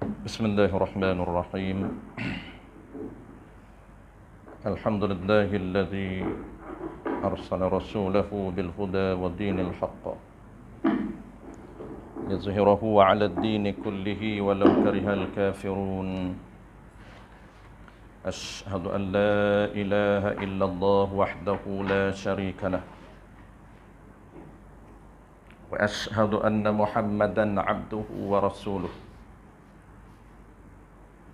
بسم الله الرحمن الرحيم. الحمد لله الذي أرسل رسوله بالهدى ودين الحق ليظهره على الدين كله ولو كره الكافرون. أشهد أن لا إله إلا الله وحده لا شريك له، وأشهد أن محمدا عبده ورسوله،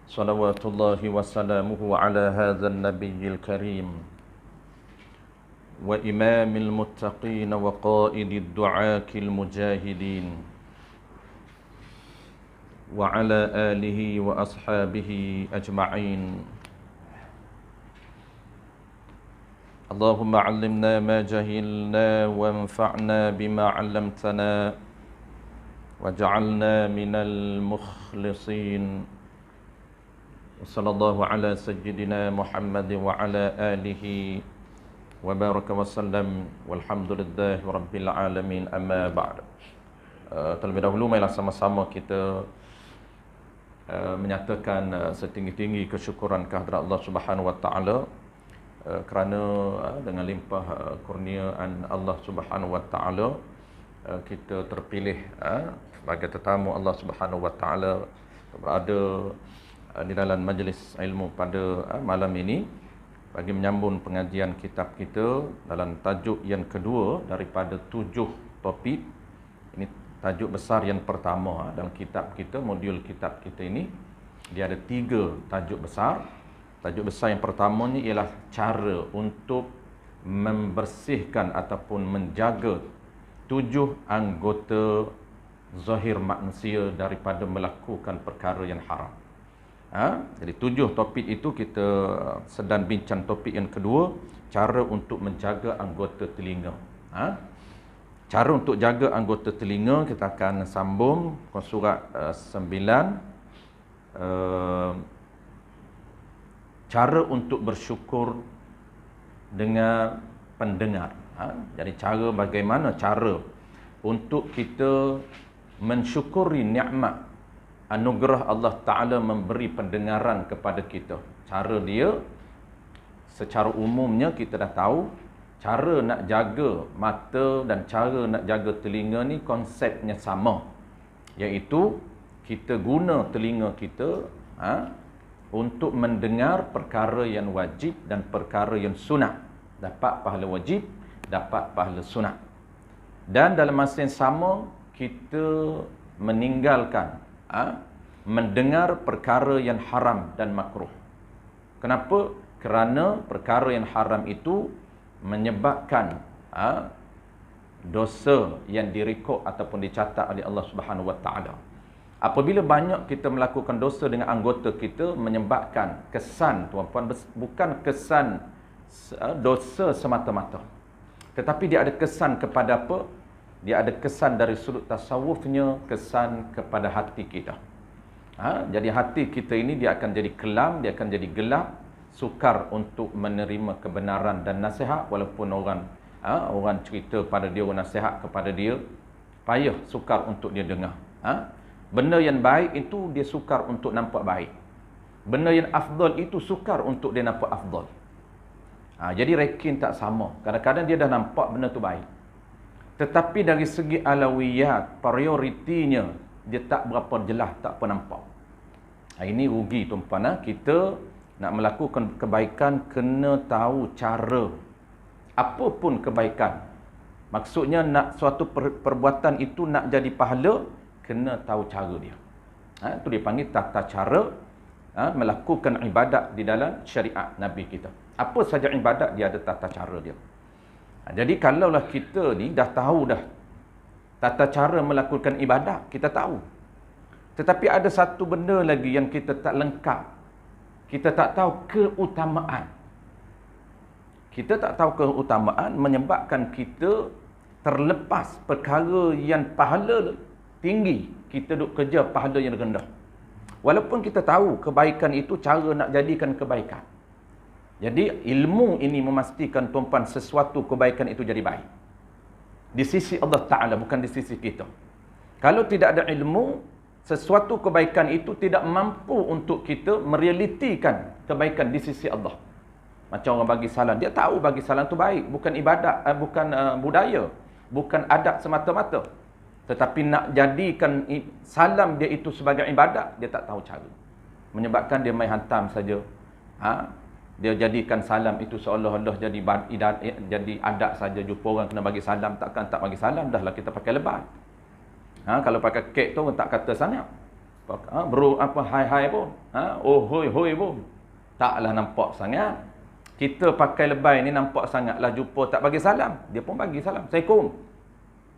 صلوات الله وسلامه على هذا النبي الكريم وإمام المتقين وقائد الدعاة المجاهدين، وعلى آله وأصحابه أجمعين. اللهم علمنا ما جهلنا وانفعنا بما علمتنا وجعلنا من المخلصين. وصلى الله على سيدنا محمد وعلى آله وبارك وسلم والحمد لله رب العالمين. أما بعد. Terlebih dahulu marilah sama-sama kita menyatakan setinggi-tinggi kesyukuran kehadrat Allah Subhanahu wa taala kerana dengan limpah kurniaan Allah Subhanahu wa taala kita terpilih sebagai tetamu Allah Subhanahu wa taala berada di dalam majlis ilmu pada malam ini bagi menyambung pengajian kitab kita dalam tajuk yang kedua daripada 7 topik. Ini tajuk besar yang pertama dalam kitab kita, modul kitab kita ini. Dia ada 3 tajuk besar. Tajuk besar yang pertama ni ialah cara untuk membersihkan ataupun menjaga 7 anggota zahir manusia daripada melakukan perkara yang haram. Jadi 7 topik itu kita sedang bincang topik yang kedua, cara untuk menjaga anggota telinga. Cara untuk jaga anggota telinga kita akan sambung surat 9. Cara untuk bersyukur dengan pendengar. Jadi bagaimana cara untuk kita mensyukuri nikmat anugerah Allah Ta'ala memberi pendengaran kepada kita. Cara dia, secara umumnya kita dah tahu, cara nak jaga mata dan cara nak jaga telinga ni konsepnya sama. Iaitu, kita guna telinga kita untuk mendengar perkara yang wajib dan perkara yang sunat. Dapat pahala wajib, dapat pahala sunat. Dan dalam masa yang sama, kita meninggalkan mendengar perkara yang haram dan makruh. Kenapa? Kerana perkara yang haram itu menyebabkan dosa yang direkod ataupun dicatat oleh Allah Subhanahu wa taala. Apabila banyak kita melakukan dosa dengan anggota kita, menyebabkan kesan, tuan-puan, bukan kesan dosa semata-mata, tetapi dia ada kesan kepada apa? Dia ada kesan dari sudut tasawufnya, kesan kepada hati kita. Jadi hati kita ini dia akan jadi kelam, dia akan jadi gelap, sukar untuk menerima kebenaran dan nasihat. Walaupun orang cerita pada dia, orang nasihat kepada dia, payah, sukar untuk dia dengar. Benda yang baik itu dia sukar untuk nampak baik. Benda yang afdal itu sukar untuk dia nampak afdal. Jadi rekin tak sama. Kadang-kadang dia dah nampak benda tu baik, tetapi dari segi alawiyat, prioritinya, dia tak berapa jelas, tak apa nampak. Ini rugi, tuan-puan. Kita nak melakukan kebaikan, kena tahu cara. Apa pun kebaikan. Maksudnya, nak suatu perbuatan itu nak jadi pahala, kena tahu cara dia. Itu dia panggil tata cara melakukan ibadat di dalam syariat Nabi kita. Apa saja ibadat, dia ada tata cara dia. Jadi kalaulah kita ni dah tahu dah tata cara melakukan ibadat, kita tahu. Tetapi ada satu benda lagi yang kita tak lengkap. Kita tak tahu keutamaan. Kita tak tahu keutamaan menyebabkan kita terlepas perkara yang pahala tinggi, kita duk kerja pahala yang rendah. Walaupun kita tahu kebaikan itu cara nak jadikan kebaikan. Jadi ilmu ini memastikan tuan-puan sesuatu kebaikan itu jadi baik. Di sisi Allah Ta'ala, bukan di sisi kita. Kalau tidak ada ilmu, sesuatu kebaikan itu tidak mampu untuk kita merealitikan kebaikan di sisi Allah. Macam orang bagi salam, dia tahu bagi salam tu baik, bukan ibadat, bukan budaya, bukan adat semata-mata. Tetapi nak jadikan salam dia itu sebagai ibadat, dia tak tahu cara. Menyebabkan dia main hantam saja. Dia jadikan salam itu seolah-olah jadi adat saja. Jumpa orang kena bagi salam, tak bagi salam, dah lah kita pakai lebat. Kalau pakai kek tu orang tak kata sangat. Bro apa hai pun. Oh hoi pun. Taklah nampak sangat. Kita pakai lebay ni nampak sangatlah, jumpa tak bagi salam, dia pun bagi salam. Assalamualaikum.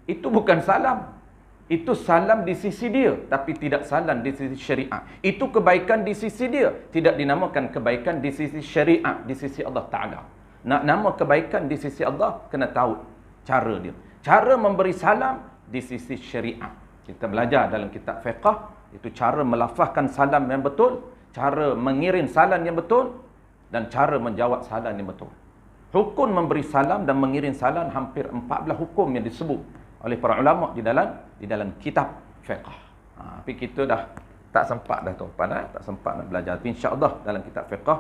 Itu bukan salam. Itu salam di sisi dia, tapi tidak salam di sisi syariat. Itu kebaikan di sisi dia, tidak dinamakan kebaikan di sisi syariat, di sisi Allah Ta'ala. Nak nama kebaikan di sisi Allah, kena tahu cara dia. Cara memberi salam di sisi syariat. Kita belajar dalam kitab fiqh, itu cara melafazkan salam yang betul, cara mengirim salam yang betul, dan cara menjawab salam yang betul. Hukum memberi salam dan mengirim salam hampir 14 hukum yang disebut oleh para ulama di dalam kitab fiqh. Tapi kita dah tak sempat dah tuan-tuan, tak sempat nak belajar. Tapi insya-Allah dalam kitab fiqh,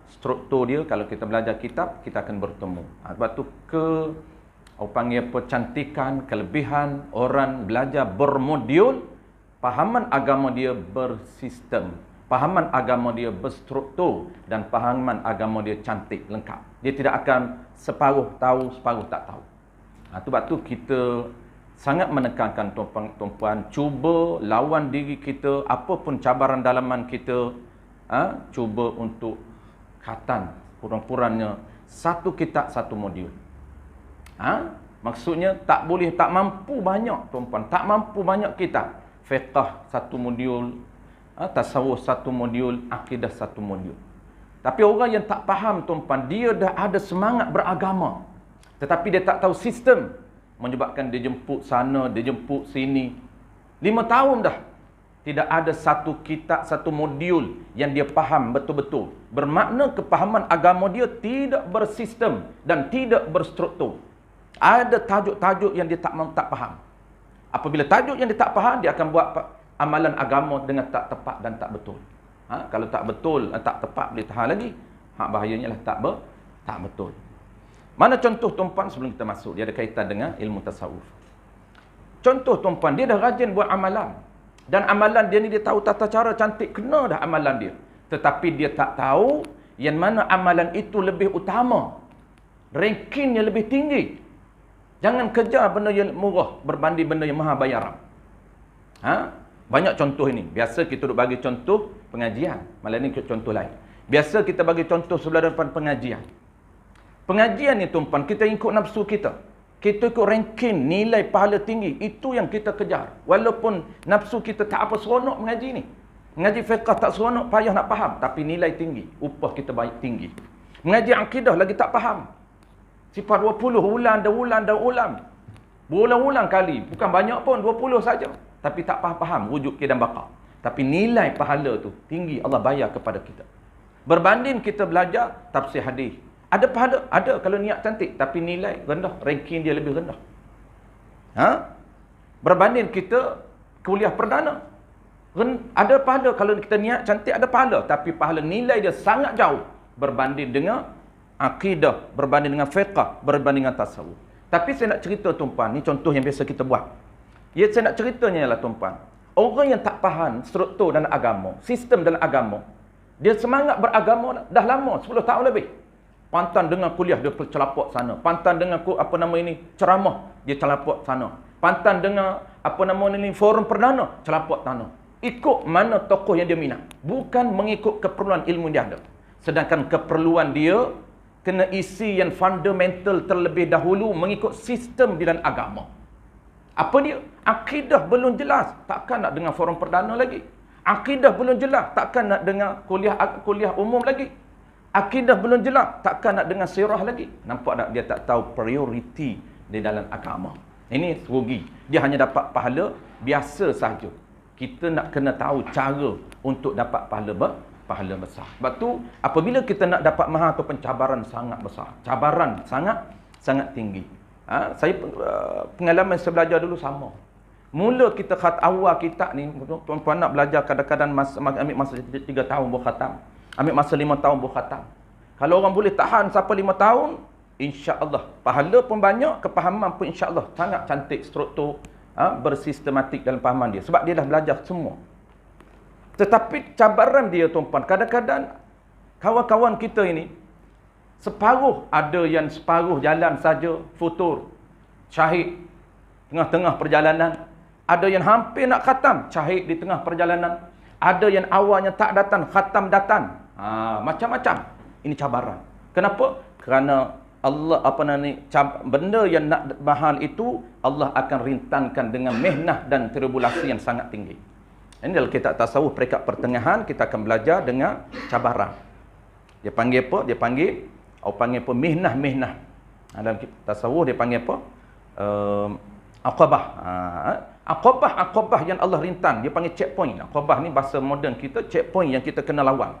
struktur dia kalau kita belajar kitab, kita akan bertemu. Sebab tu orang panggil kecantikan, kelebihan orang belajar bermodul, pahaman agama dia bersistem. Pahaman agama dia berstruktur dan pahaman agama dia cantik, lengkap. Dia tidak akan separuh tahu, separuh tak tahu. Sebab tu kita sangat menekankan tuan-tuan, cuba lawan diri kita, apapun cabaran dalaman kita, cuba untuk khatam kurang-kurangnya satu kitab, satu modul. Maksudnya tak mampu banyak tuan-tuan, tak mampu banyak kitab. Fiqh satu modul, tasawuf satu modul, akidah satu modul. Tapi orang yang tak faham tuan-tuan, dia dah ada semangat beragama, tetapi dia tak tahu sistem, menyebabkan dia jemput sana, dia jemput sini. 5 tahun dah tidak ada satu kitab, satu modul yang dia faham betul-betul. Bermakna kepahaman agama dia tidak bersistem dan tidak berstruktur. Ada tajuk-tajuk yang dia tak faham. Apabila tajuk yang dia tak faham, dia akan buat amalan agama dengan tak tepat dan tak betul. Kalau tak betul, tak tepat, boleh tahan lagi. Bahayanya lah tak betul. Mana contoh tuan-tuan sebelum kita masuk? Dia ada kaitan dengan ilmu tasawuf. Contoh tuan-tuan, dia dah rajin buat amalan. Dan amalan dia ni dia tahu tata cara cantik, kena dah amalan dia. Tetapi dia tak tahu yang mana amalan itu lebih utama. Rankingnya lebih tinggi. Jangan kejar benda yang murah berbanding benda yang mahal bayaran. Banyak contoh ini. Biasa kita duk bagi contoh pengajian. Malam ni contoh lain. Biasa kita bagi contoh sebelah depan pengajian. Pengajian ni tuan-tuan, kita ikut nafsu kita. Kita ikut ranking, nilai pahala tinggi. Itu yang kita kejar. Walaupun nafsu kita tak apa seronok mengaji ni. Mengaji fiqh tak seronok, payah nak faham. Tapi nilai tinggi. Upah kita baik tinggi. Mengaji akidah lagi tak faham. Sifat 20, ulang. Berulang-ulang kali. Bukan banyak pun, 20 saja. Tapi tak faham wujud dan bakar. Tapi nilai pahala tu tinggi, Allah bayar kepada kita. Berbanding kita belajar tafsir hadis. Ada pahala, ada kalau niat cantik, tapi nilai rendah, ranking dia lebih rendah. Berbanding kita kuliah perdana. Ada pahala kalau kita niat cantik, ada pahala, tapi pahala nilai dia sangat jauh berbanding dengan akidah, berbanding dengan fiqh, berbanding dengan tasawuf. Tapi saya nak cerita tuan-tuan, ni contoh yang biasa kita buat. Saya nak ceritanya ialah tuan-tuan, orang yang tak faham struktur dalam agama, sistem dalam agama, dia semangat beragama dah lama, 10 tahun lebih. Pantan dengan kuliah, dia celapot sana. Pantan dengan ceramah, dia celapot sana. Pantan dengan forum perdana, celapot sana. Ikut mana tokoh yang dia minat. Bukan mengikut keperluan ilmu dia ada. Sedangkan keperluan dia kena isi yang fundamental terlebih dahulu mengikut sistem di dalam agama. Apa dia? Akidah belum jelas, takkan nak dengar forum perdana lagi. Akidah belum jelas, takkan nak dengar kuliah umum lagi. Akidah belum jelas, takkan nak dengar sirah lagi. Nampak tak? Dia tak tahu prioriti di dalam agama. Ini rugi. Dia hanya dapat pahala biasa saja. Kita nak kena tahu cara untuk dapat pahala besar. Sebab tu apabila kita nak dapat mahal atau pencabaran sangat besar. Cabaran sangat tinggi. Saya pengalaman saya belajar dulu sama. Mula kita awal kitab ni, tuan-tuan nak belajar kadang-kadang ambil masa 3 tahun buat khatam. Ambil masa 5 tahun buat khatam. Kalau orang boleh tahan sampai 5 tahun, insya-Allah pahala pun banyak, kepahaman pun insya-Allah sangat cantik, struktur, bersistematik dalam pahaman dia. Sebab dia dah belajar semua. Tetapi cabaran dia tuan-tuan, kadang-kadang kawan-kawan kita ini separuh, ada yang separuh jalan saja futur, syahid tengah-tengah perjalanan. Ada yang hampir nak khatam, syahid di tengah perjalanan. Ada yang awalnya tak datang, khatam datang. Macam-macam. Ini cabaran. Kenapa? Kerana Allah benda yang nak mahal itu Allah akan rintankan dengan mihnah dan tribulasi yang sangat tinggi. Ini dalam kitab tasawuf peringkat pertengahan kita akan belajar dengan cabaran. Dia panggil apa? Dia panggil mihnah. Dalam tasawuf dia panggil apa? Aqabah. Aqabah yang Allah rintan, dia panggil checkpoint. Aqabah ni bahasa moden kita, checkpoint yang kita kena lawan.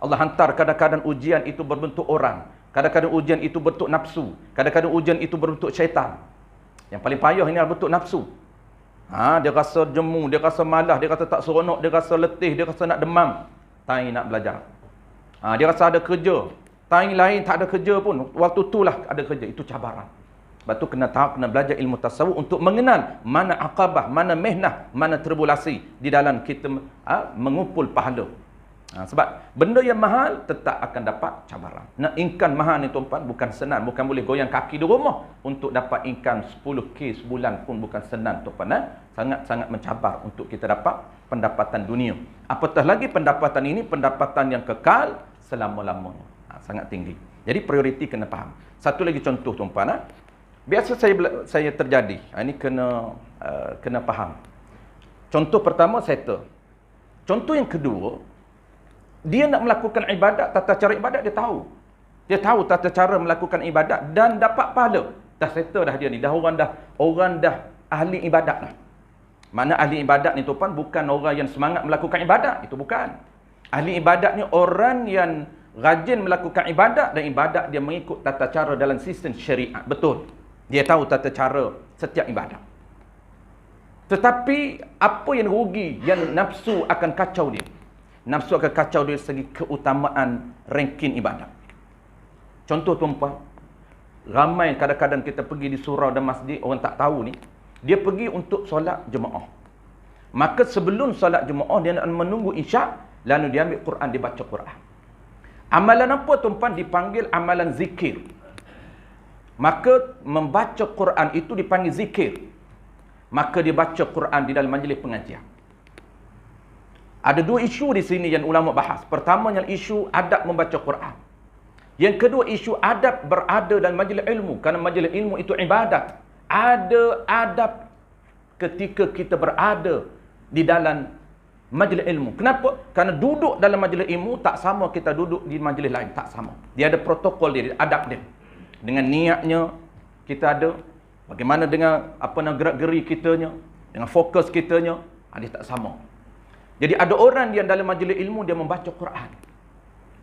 Allah hantar kadang-kadang ujian itu berbentuk orang, kadang-kadang ujian itu berbentuk nafsu, kadang-kadang ujian itu berbentuk syaitan. Yang paling payah ini adalah bentuk nafsu. Dia rasa jemu, dia rasa malas, dia rasa tak seronok, dia rasa letih, dia rasa nak demam. Tai nak belajar. Dia rasa ada kerja. Tai lain tak ada kerja pun. Waktu itulah ada kerja. Itu cabaran. Sebab tu kena tahu, kena belajar ilmu tasawuf untuk mengenal mana aqabah, mana mihnah, mana tribulasi di dalam kita mengumpul pahala. Sebab benda yang mahal tetap akan dapat cabaran. Nak income mahal ni tuan-tuan bukan senang, bukan boleh goyang kaki di rumah. Untuk dapat income 10k sebulan pun bukan senang tuan-tuan. Sangat-sangat mencabar untuk kita dapat pendapatan dunia. Apatah lagi pendapatan ini pendapatan yang kekal selama-lamanya. Sangat tinggi. Jadi prioriti kena faham. Satu lagi contoh tuan-tuan. Biasa saya terjadi. Ini kena faham. Contoh pertama settle. Contoh yang kedua, dia nak melakukan ibadat, tata cara ibadat dia tahu. Dia tahu tata cara melakukan ibadat dan dapat pahala. Dah settle dah dia ni. Orang dah ahli ibadat dah. Mana ahli ibadat ni tuan, bukan orang yang semangat melakukan ibadat, itu bukan. Ahli ibadat ni orang yang rajin melakukan ibadat dan ibadat dia mengikut tata cara dalam sistem syariat. Betul. Dia tahu tata cara setiap ibadat. Tetapi apa yang rugi, yang nafsu akan kacau dia. Nafsu akan kacau dari segi keutamaan ranking ibadat. Contoh tuan-tuan, ramai kadang-kadang kita pergi di surau dan masjid, orang tak tahu ni, dia pergi untuk solat jemaah. Maka sebelum solat jemaah, dia nak menunggu isyak, lalu dia ambil Quran, dia baca Quran. Amalan apa tuan-tuan? Dipanggil amalan zikir. Maka membaca Quran itu dipanggil zikir. Maka dia baca Quran di dalam majlis pengajian. Ada dua isu di sini yang ulama bahas. Pertamanya isu adab membaca Quran. Yang kedua isu adab berada dalam majlis ilmu. Kerana majlis ilmu itu ibadat. Ada adab ketika kita berada di dalam majlis ilmu. Kenapa? Kerana duduk dalam majlis ilmu tak sama kita duduk di majlis lain. Tak sama. Dia ada protokol dia, adab dia. Dengan niatnya kita ada. Bagaimana dengan gerak-geri kitanya. Dengan fokus kitanya. Dia tak sama. Jadi ada orang yang dalam majlis ilmu dia membaca Quran.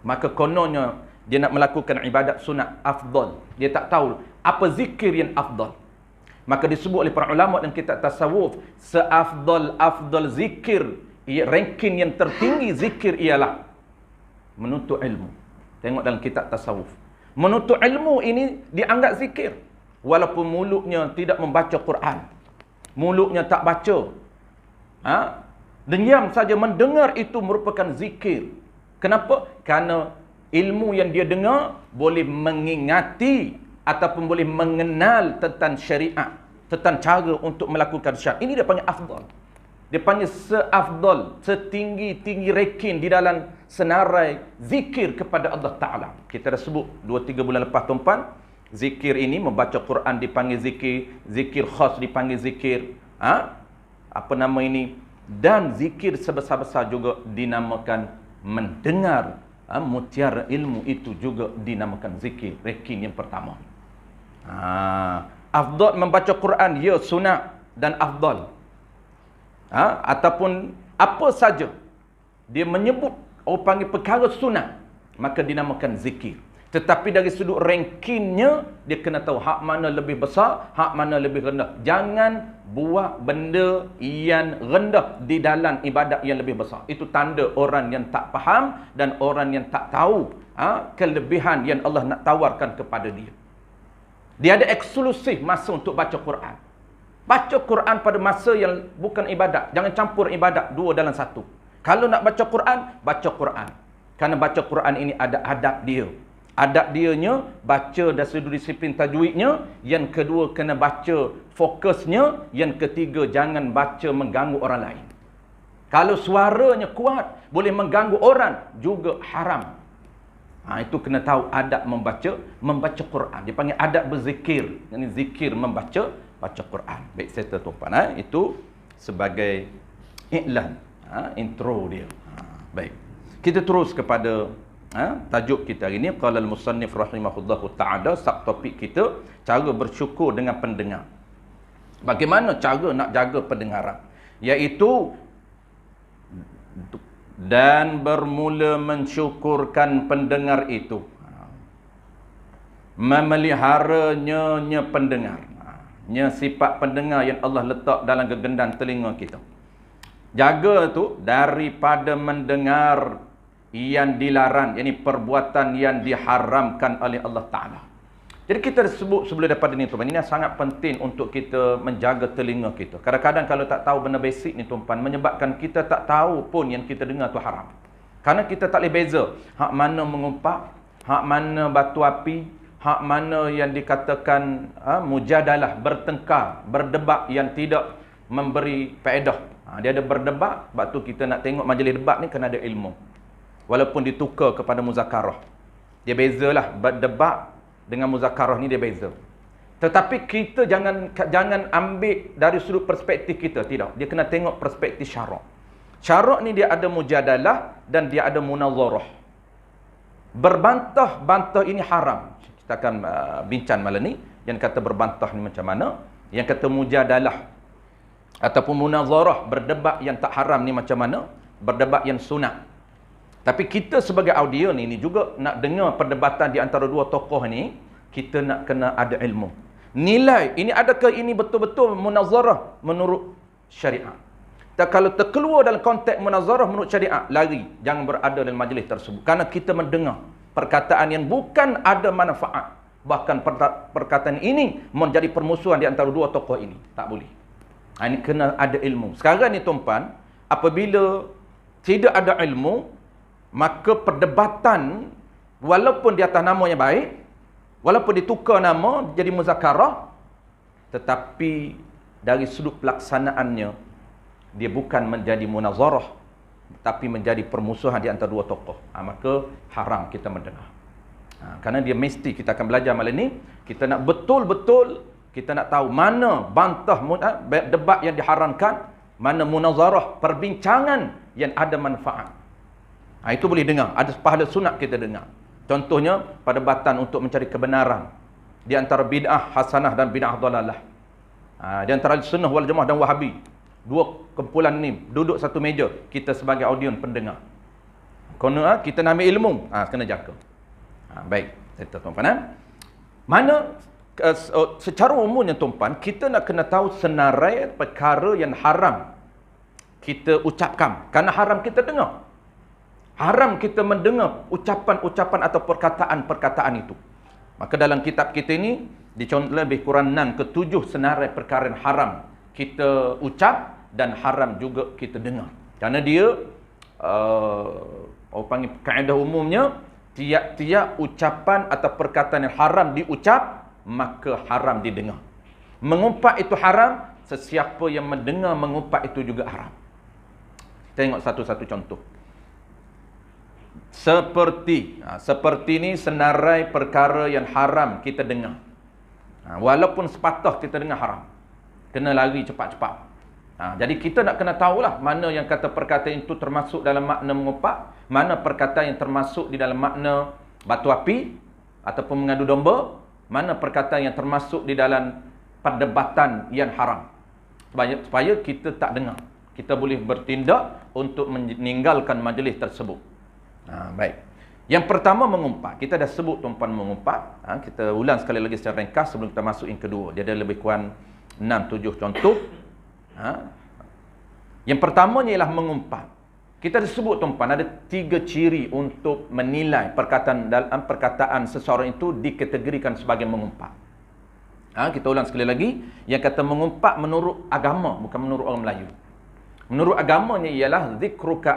Maka kononnya dia nak melakukan ibadat sunat afdal. Dia tak tahu apa zikir yang afdal. Maka disebut oleh para ulama dan kitab tasawuf, seafdal zikir, ranking yang tertinggi zikir ialah menuntut ilmu. Tengok dalam kitab tasawuf. Menuntut ilmu ini dianggap zikir. Walaupun mulutnya tidak membaca Quran. Mulutnya tak baca. Diam saja mendengar itu merupakan zikir. Kenapa? Kerana ilmu yang dia dengar boleh mengingati ataupun boleh mengenal tentang syariat, tentang cara untuk melakukan syariat. Ini dia panggil afdal. Dia panggil seafdal, setinggi-tinggi ranking di dalam senarai zikir kepada Allah Ta'ala. Kita dah sebut 2-3 bulan lepas tuan-tuan, zikir ini membaca Quran dipanggil zikir, zikir khas dipanggil zikir, dan zikir sebesar-besar juga dinamakan mendengar mutiara ilmu itu juga dinamakan zikir, ranking yang pertama. Afdal membaca Quran, ya sunat dan afdal. Ataupun apa saja dia menyebut orang panggil perkara sunat, maka dinamakan zikir. Tetapi dari sudut rankingnya, dia kena tahu hak mana lebih besar, hak mana lebih rendah. Jangan buat benda yang rendah di dalam ibadat yang lebih besar. Itu tanda orang yang tak faham dan orang yang tak tahu kelebihan yang Allah nak tawarkan kepada dia. Dia ada eksklusif masa untuk baca Quran. Baca Quran pada masa yang bukan ibadat. Jangan campur ibadat dua dalam satu. Kalau nak baca Quran, baca Quran. Kerana baca Quran ini ada adab dia. Adab dianya, baca dari sudut disiplin tajwidnya. Yang kedua, kena baca fokusnya. Yang ketiga, jangan baca mengganggu orang lain. Kalau suaranya kuat, boleh mengganggu orang, juga haram. Itu kena tahu adab membaca Quran. Dia panggil adab berzikir. Ini zikir baca Quran. Baik, settle tuan-tuan. Itu sebagai iklan, intro dia. Baik. Kita terus kepada tajuk kita hari ini. Qala al-musannif rahimahullahu ta'ala, subtopik kita, cara bersyukur dengan pendengar. Bagaimana cara nak jaga pendengaran? Iaitu dan bermula mensyukurkan pendengar itu, memeliharanya pendengar, sifat pendengar yang Allah letak dalam gegendang telinga kita. Jaga tu daripada mendengar yang dilarang, yakni perbuatan yang diharamkan oleh Allah Ta'ala. Jadi kita sebut sebelum daripada ni tuan-tuan, ini sangat penting untuk kita menjaga telinga kita. Kadang-kadang kalau tak tahu benda basic ni tuan-tuan, menyebabkan kita tak tahu pun yang kita dengar tu haram. Kerana kita tak boleh beza hak mana mengumpat, hak mana batu api, hak mana yang dikatakan mujadalah, bertengkar, berdebat yang tidak memberi faedah. Dia ada berdebat, sebab tu kita nak tengok majlis debat ni kena ada ilmu. Walaupun ditukar kepada muzakarah, dia bezalah berdebat dengan muzakarah ni, dia beza. Tetapi kita jangan ambil dari sudut perspektif kita, tidak. Dia kena tengok perspektif syarak. Syarak ni dia ada mujadalah dan dia ada munazarah. Berbantah-bantah ini haram. Kita akan bincang malam ni. Yang kata berbantah ni macam mana, yang kata mujadalah ataupun munazarah, berdebat yang tak haram ni macam mana, berdebat yang sunat. Tapi kita sebagai audio ni juga nak dengar perdebatan di antara dua tokoh ni, kita nak kena ada ilmu. Nilai, ini adakah ini betul-betul munazarah menurut syariat. Kalau terkeluar dalam konteks munazarah menurut syariat, lari. Jangan berada dalam majlis tersebut. Kerana kita mendengar perkataan yang bukan ada manfaat. Bahkan perkataan ini menjadi permusuhan di antara dua tokoh ini. Tak boleh. Ini kena ada ilmu. Sekarang ni tuan-tuan, apabila tidak ada ilmu, maka perdebatan walaupun di atas nama yang baik, walaupun ditukar nama jadi muzakarah, tetapi dari sudut pelaksanaannya dia bukan menjadi munazarah, tapi menjadi permusuhan di antara dua tokoh. Maka haram kita mendengar. Kerana dia mesti, kita akan belajar malam ni, kita nak betul-betul, kita nak tahu mana bantah debat yang diharamkan, mana munazarah, perbincangan yang ada manfaat. Itu boleh dengar. Ada pahala sunat kita dengar. Contohnya, perdebatan untuk mencari kebenaran. Di antara bid'ah hasanah dan bid'ah dalalah. Di antara sunnah wal jamaah dan wahabi. Dua kumpulan ni duduk satu meja. Kita sebagai audiens pendengar. Kerana kita nak ambil ilmu. Kena jaga. Baik. Saya tuan-tuan. Mana, secara umumnya tuan-tuan, kita nak kena tahu senarai perkara yang haram kita ucapkan. Kerana haram kita dengar. Haram kita mendengar ucapan-ucapan atau perkataan-perkataan itu. Maka dalam kitab kita ini, dicontoh lebih kurang 6 ke 7 senarai perkara yang haram kita ucap dan haram juga kita dengar. Kerana dia, orang panggil kaedah umumnya, tiap-tiap ucapan atau perkataan yang haram diucap, maka haram didengar. Mengumpat itu haram, sesiapa yang mendengar mengumpat itu juga haram. Tengok satu-satu contoh. Seperti ni senarai perkara yang haram kita dengar. Walaupun sepatah kita dengar haram, kena lari cepat-cepat. Jadi kita nak kena tahulah mana yang kata perkataan itu termasuk dalam makna mengumpat, mana perkataan yang termasuk di dalam makna batu api ataupun mengadu domba, mana perkataan yang termasuk di dalam perdebatan yang haram. Supaya kita tak dengar. Kita boleh bertindak untuk meninggalkan majlis tersebut. Baik. Yang pertama mengumpat. Kita dah sebut tuan-puan mengumpat. Kita ulang sekali lagi secara ringkas sebelum kita masuk yang kedua. Dia ada lebih kurang 6-7 contoh. Yang pertamanya ialah mengumpat. Kita dah sebut tuan-puan ada 3 ciri untuk menilai perkataan dalam perkataan seseorang itu dikategorikan sebagai mengumpat. Kita ulang sekali lagi. Yang kata mengumpat menurut agama, bukan menurut orang Melayu. Menurut agamanya ialah zikruka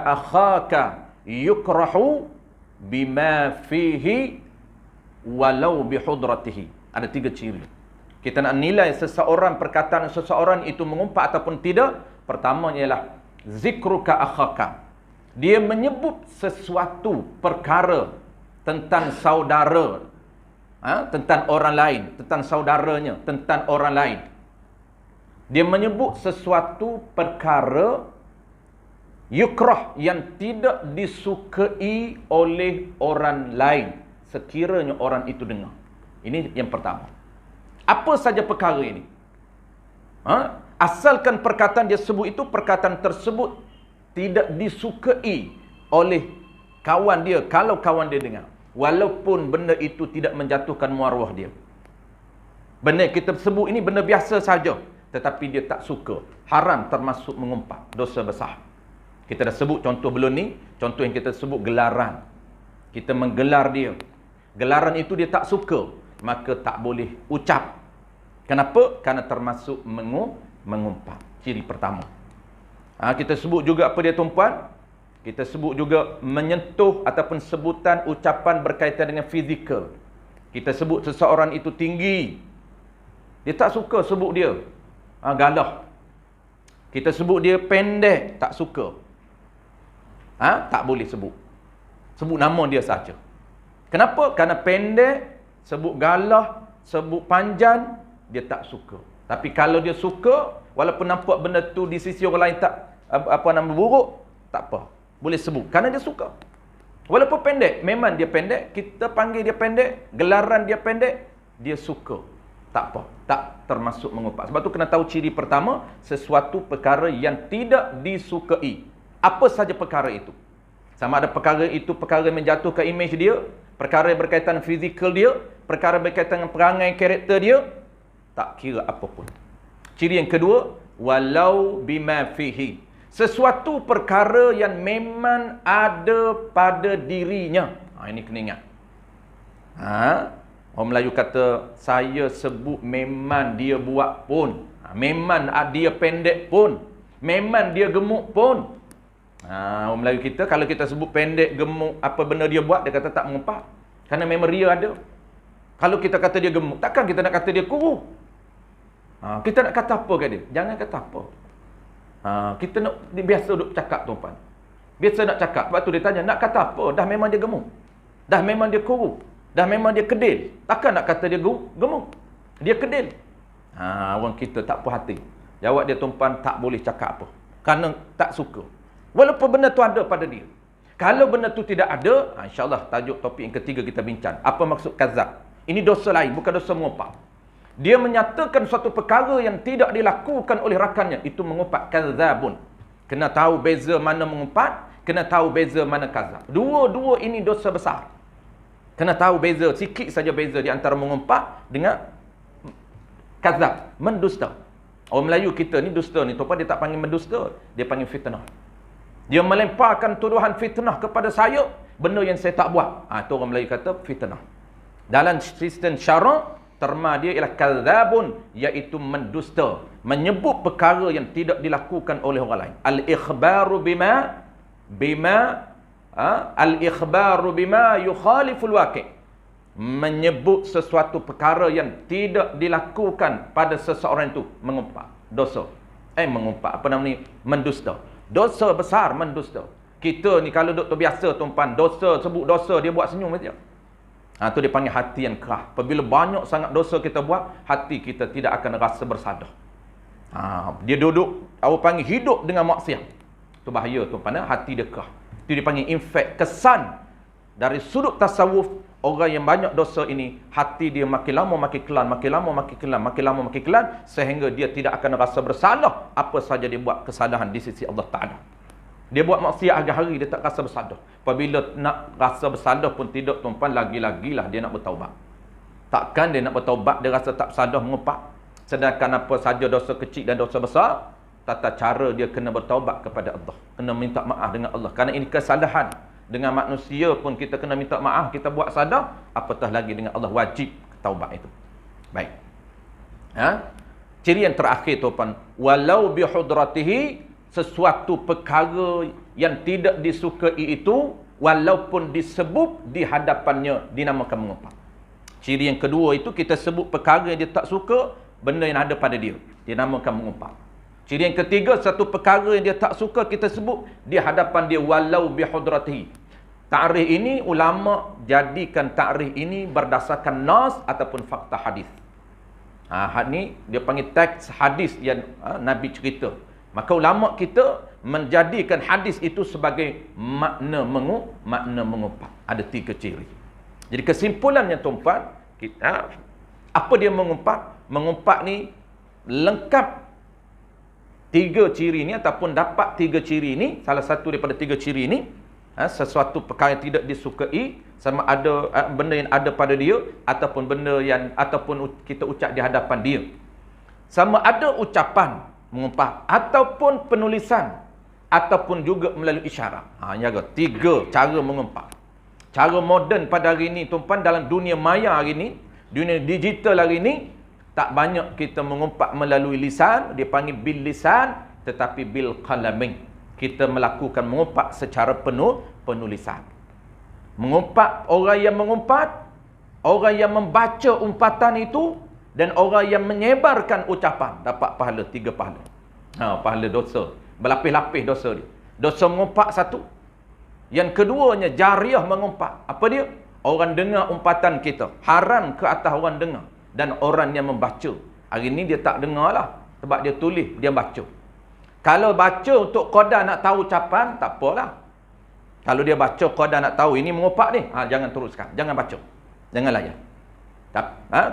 akhaka yukrahu bima fihi walau bihudratihi. Ada 3 ciri. Kita nak nilai seseorang, perkataan seseorang itu mengumpat ataupun tidak. Pertama ialah zikruka akhaka. Dia menyebut sesuatu perkara tentang saudara, tentang orang lain, tentang saudaranya, tentang orang lain. Dia menyebut sesuatu perkara yukrah yang tidak disukai oleh orang lain sekiranya orang itu dengar. Ini yang pertama. Apa saja perkara ini? Asalkan perkataan dia sebut itu, perkataan tersebut tidak disukai oleh kawan dia, kalau kawan dia dengar. Walaupun benda itu tidak menjatuhkan maruah dia. Benda kita sebut ini benda biasa saja, tetapi dia tak suka. Haram, termasuk mengumpat. Dosa besar. Kita dah sebut contoh belum ni. Contoh yang kita sebut gelaran. Kita menggelar dia. Gelaran itu dia tak suka, maka tak boleh ucap. Kenapa? Kerana termasuk mengumpat. Ciri pertama. Kita sebut juga apa dia tuan-puan? Kita sebut juga menyentuh ataupun sebutan ucapan berkaitan dengan fizikal. Kita sebut seseorang itu tinggi. Dia tak suka sebut dia galah. Kita sebut dia pendek, tak suka. Tak boleh sebut. Sebut nama dia saja. Kenapa? Kerana pendek, sebut galah, sebut panjang, dia tak suka. Tapi kalau dia suka, walaupun nampak benda tu di sisi orang lain tak buruk, tak apa. Boleh sebut. Kerana dia suka. Walaupun pendek, memang dia pendek, kita panggil dia pendek, gelaran dia pendek, dia suka. Tak apa. Tak termasuk mengumpat. Sebab tu kena tahu ciri pertama, sesuatu perkara yang tidak disukai. Apa saja perkara itu? Sama ada perkara itu perkara yang menjatuhkan imej dia, perkara yang berkaitan fizikal dia, perkara berkaitan dengan perangai karakter dia, tak kira apapun. Ciri yang kedua, walau bima fihi. Sesuatu perkara yang memang ada pada dirinya. Ini kena ingat. Orang Melayu kata, saya sebut memang dia buat pun. Memang dia pendek pun. Memang dia gemuk pun. Orang Melayu kita, kalau kita sebut pendek, gemuk, apa benda dia buat, dia kata tak mengumpat. Kerana memori dia ada. Kalau kita kata dia gemuk, takkan kita nak kata dia kurus. Kita nak kata apa kat dia? Jangan kata apa. Kita nak biasa duduk cakap tuan-tuan. Biasa nak cakap. Sebab tu dia tanya, nak kata apa? Dah memang dia gemuk. Dah memang dia kurus. Dah memang dia kedil. Takkan nak kata dia gemuk. Dia kedil. Orang kita tak puas hati. Jawab dia tuan-tuan, tak boleh cakap apa. Kerana tak suka. Walaupun benda tu ada pada dia. Kalau benda tu tidak ada, insyaAllah tajuk topik yang ketiga kita bincang. Apa maksud kazab? Ini dosa lain, bukan dosa mengumpat. Dia menyatakan suatu perkara yang tidak dilakukan oleh rakannya. Itu mengumpat. Kazabun. Kena tahu beza mana mengumpat. Kena tahu beza mana kazab. Dua-dua ini dosa besar. Kena tahu beza. Sikit saja beza di antara mengumpat dengan kazab. Mendusta. Orang Melayu kita ni dusta ni. Dia tak panggil mendusta. Dia panggil fitnah. Dia melemparkan tuduhan fitnah kepada saya. Benda yang saya tak buat. Itu orang Melayu kata fitnah. Dalam sistem syarak, terma dia ialah kadzabun, iaitu mendusta, menyebut perkara yang tidak dilakukan oleh orang lain. Al-ikhbaru bima yukhaliful waqi'. Menyebut sesuatu perkara yang tidak dilakukan pada seseorang itu, mengumpat. Dosa. Mengumpat, apa nama ni? Mendusta. Dosa besar mendusta. Kita ni kalau duk terbiasa tuan-tuan, dosa, sebut dosa, dia buat senyum saja. Itu dia panggil hati yang kerah. Apabila banyak sangat dosa kita buat, hati kita tidak akan rasa bersadah. Dia duduk, awak panggil hidup dengan maksiat. Itu bahaya tuan-tuan, hati dia kerah. Itu dia panggil infek, kesan. Dari sudut tasawuf, orang yang banyak dosa ini, hati dia makin lama makin kelam, makin lama makin kelam, makin lama makin kelam, sehingga dia tidak akan rasa bersalah apa saja dia buat kesalahan di sisi Allah Ta'ala. Dia buat maksiat hari-hari, dia tak rasa bersalah. Apabila nak rasa bersalah pun tidak, tuan-puan, lagi-lagilah dia nak bertaubat. Takkan dia nak bertaubat, dia rasa tak bersalah mengumpat. Sedangkan apa saja dosa kecil dan dosa besar, tata cara dia kena bertaubat kepada Allah. Kena minta maaf dengan Allah. Kerana ini kesalahan. Dengan manusia pun kita kena minta maaf, kita buat salah, apatah lagi dengan Allah, wajib taubat itu. Baik. Ciri yang terakhir, tuan-puan, walau bihudratihi, sesuatu perkara yang tidak disukai itu, walaupun disebut di hadapannya, dinamakan mengumpat. Ciri yang kedua itu, kita sebut perkara yang dia tak suka, benda yang ada pada dia, dinamakan mengumpat. Ciri yang ketiga, satu perkara yang dia tak suka, kita sebut di hadapan dia, walau bihudratihi. Ta'rif ini, ulama jadikan ta'rif ini berdasarkan nas ataupun fakta hadis. Ni dia panggil teks hadis yang Nabi cerita. Maka ulama kita menjadikan hadis itu sebagai makna mengumpat. Ada 3 ciri. Jadi kesimpulannya, tuan-puan, apa dia mengumpat? Mengumpat ni lengkap 3 ciri ini, ataupun dapat 3 ciri ini, salah satu daripada 3 ciri ini. Sesuatu perkara yang tidak disukai, sama ada benda yang ada pada dia, ataupun benda yang kita ucap di hadapan dia. Sama ada ucapan mengumpat, ataupun penulisan, ataupun juga melalui isyarat. Jaga 3 cara mengumpat. Cara moden pada hari ini, tuan-puan, dalam dunia maya hari ini, dunia digital hari ini, tak banyak kita mengumpat melalui lisan, dia panggil bil lisan, tetapi bil qalamin. Kita melakukan mengumpat secara penulisan. Mengumpat, orang yang mengumpat, orang yang membaca umpatan itu, dan orang yang menyebarkan ucapan, dapat pahala 3 pahala. Pahala dosa, berlapis-lapis dosa dia. Dosa mengumpat satu. Yang keduanya, jariah mengumpat. Apa dia? Orang dengar umpatan kita, haram ke atas orang dengar, dan orang yang membaca. Hari ni dia tak dengar lah, sebab dia tulis, dia baca. Kalau baca untuk qadar nak tahu ucapan, tak apalah. Kalau dia baca qadar nak tahu ini mengumpat ni, jangan teruskan, jangan baca, jangan layan.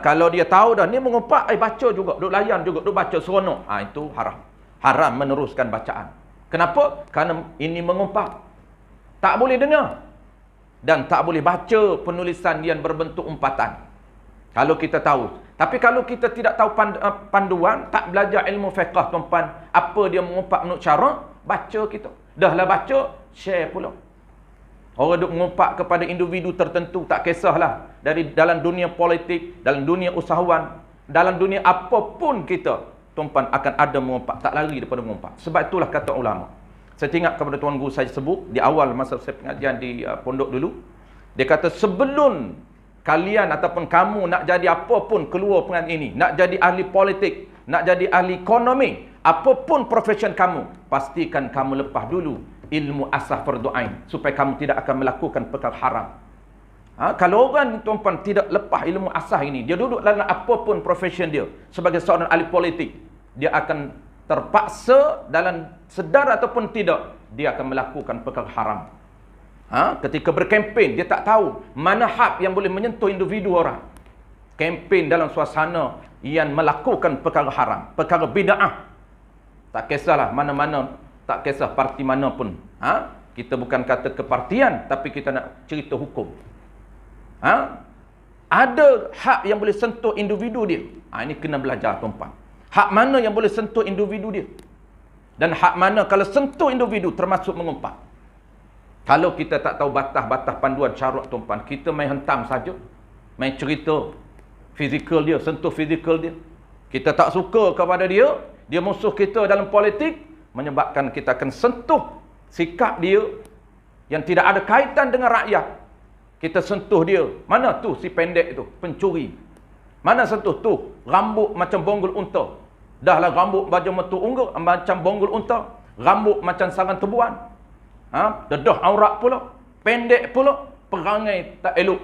Kalau dia tahu dah ni mengumpat, baca juga, duk layan juga, duk baca seronok, itu haram. Haram meneruskan bacaan. Kenapa? Kerana ini mengumpat, tak boleh dengar, dan tak boleh baca penulisan yang berbentuk umpatan. Kalau kita tahu. Tapi kalau kita tidak tahu panduan, tak belajar ilmu fiqh, tuan-puan, apa dia mengumpat menurut cara, baca kita. Dahlah baca, share pula. Orang duk mengumpat kepada individu tertentu, tak kisahlah. Dari dalam dunia politik, dalam dunia usahawan, dalam dunia apapun kita, tuan-puan, akan ada mengumpat. Tak lari daripada mengumpat. Sebab itulah kata ulama. Saya ingat kepada tuan guru saya sebut, di awal masa saya pengajian di pondok dulu, dia kata sebelum kalian ataupun kamu nak jadi apapun keluar pengan ini, nak jadi ahli politik, nak jadi ahli ekonomi, apapun profession kamu, pastikan kamu lepas dulu ilmu asas fardu ain, supaya kamu tidak akan melakukan perkara haram. Kalau orang, tuan-puan, tidak lepas ilmu asas ini, dia duduk dalam apapun profession dia, sebagai seorang ahli politik, dia akan terpaksa dalam sedar ataupun tidak, dia akan melakukan perkara haram. Ketika berkempen, dia tak tahu mana hak yang boleh menyentuh individu orang. Kempen dalam suasana yang melakukan perkara haram, perkara bid'ah. Tak kisahlah mana-mana, tak kisah parti mana pun. Kita bukan kata kepartian, tapi kita nak cerita hukum. Ada hak yang boleh sentuh individu dia. Ini kena belajar, tuan-puan. Hak mana yang boleh sentuh individu dia, dan hak mana kalau sentuh individu termasuk mengumpat. Kalau kita tak tahu batas-batas panduan syarak, tuan-puan, kita main hentam saja, main cerita fizikal dia, sentuh fizikal dia. Kita tak suka kepada dia, dia musuh kita dalam politik, menyebabkan kita akan sentuh sikap dia yang tidak ada kaitan dengan rakyat. Kita sentuh dia, mana tu si pendek tu, pencuri. Mana sentuh tu, rambut macam bonggol unta. Dahlah rambut macam bonggol unta, rambut macam sarang tebuan. Dedah aurat pula, pendek pula, perangai tak elok.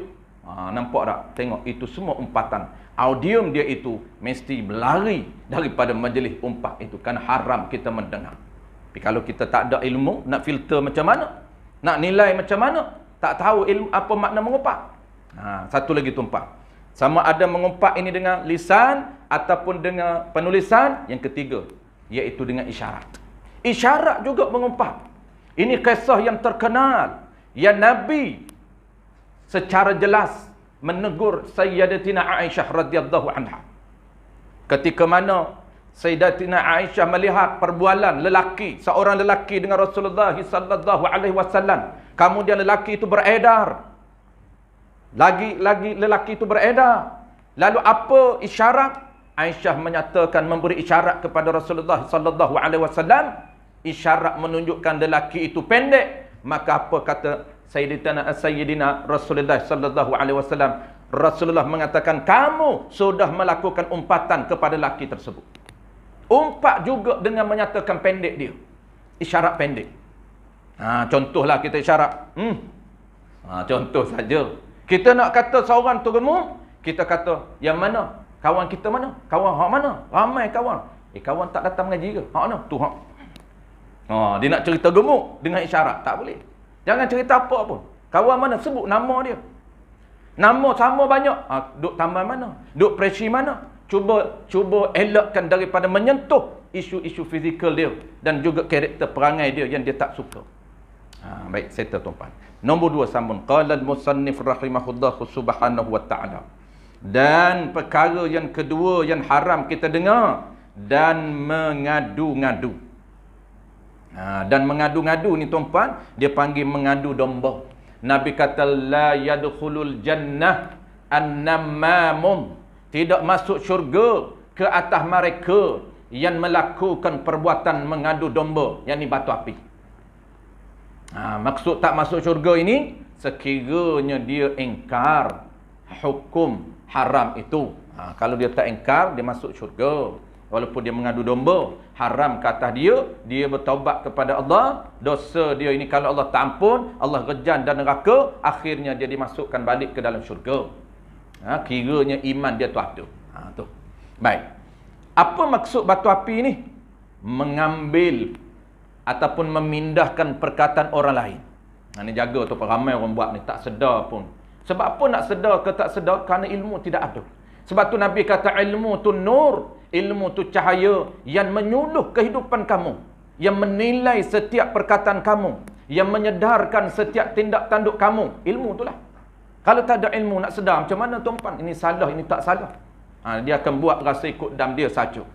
Nampak tak? Tengok, itu semua umpatan. Audium dia itu mesti berlari daripada majlis umpat itu, kan haram kita mendengar. Tapi kalau kita tak ada ilmu, nak filter macam mana, nak nilai macam mana, tak tahu ilmu apa makna mengumpat. Satu lagi tumpah, sama ada mengumpat ini dengan lisan ataupun dengan penulisan. Yang ketiga, iaitu dengan isyarat. Isyarat juga mengumpat. Ini kisah yang terkenal. Yang Nabi secara jelas menegur Sayyidatina Aisyah radhiyallahu anha. Ketika mana Sayyidatina Aisyah melihat perbualan lelaki, seorang lelaki dengan Rasulullah sallallahu alaihi wasallam. Kemudian lelaki itu beredar. Lagi lelaki itu beredar. Lalu apa isyarat? Aisyah menyatakan, memberi isyarat kepada Rasulullah sallallahu alaihi wasallam. Isyarat menunjukkan lelaki itu pendek. Maka apa kata Sayyidina Rasulullah sallallahu alaihi wasallam? Rasulullah mengatakan, kamu sudah melakukan umpatan kepada lelaki tersebut. Umpat juga dengan menyatakan pendek dia. Isyarat pendek. Contohlah kita isyarat. Contoh saja. Kita nak kata seorang tu gemuk, kita kata, yang mana? Kawan kita mana? Kawan hak mana? Ramai kawan. Kawan tak datang mengaji ke? Hak mana? Tu hak. Dia nak cerita gemuk dengan isyarat. Tak boleh. Jangan cerita apa pun. Kawan mana? Sebut nama dia. Nama sama banyak. Duk taman mana? Duk presi mana? Cuba elakkan daripada menyentuh isu-isu fizikal dia dan juga karakter perangai dia yang dia tak suka. Baik, settle tuan-tuan. Nombor 2 sambung. Qala al-musannif rahimahullahu subhanahu wa ta'ala. Dan perkara yang kedua yang haram kita dengar, dan mengadu-ngadu. Dan mengadu-ngadu ni tuan-tuan, dia panggil mengadu domba. Nabi kata, la yadkhulul jannah an-nammamun. Tidak masuk syurga ke atas mereka yang melakukan perbuatan mengadu domba, yang ni batu api. Maksud tak masuk syurga ini, sekiranya dia ingkar hukum haram itu. Kalau dia tak ingkar, dia masuk syurga. Walaupun dia mengadu domba, haram ke atas dia, dia bertaubat kepada Allah, dosa dia ini kalau Allah tak ampun, Allah rejan dan neraka, akhirnya dia dimasukkan balik ke dalam syurga. Kiranya iman dia tu ada. Tu. Baik. Apa maksud batu api ni? Mengambil ataupun memindahkan perkataan orang lain. Ni jaga tu, ramai orang buat ni tak sedar pun. Sebab apa nak sedar ke tak sedar? Kerana ilmu tidak ada. Sebab tu Nabi kata, ilmu tu nur, ilmu tu cahaya yang menyuluh kehidupan kamu, yang menilai setiap perkataan kamu, yang menyedarkan setiap tindak tanduk kamu. Ilmu itulah. Kalau tak ada ilmu nak sedar macam mana tuan-tuan? Ini salah, ini tak salah. Dia akan buat rasa ikut dam dia saja.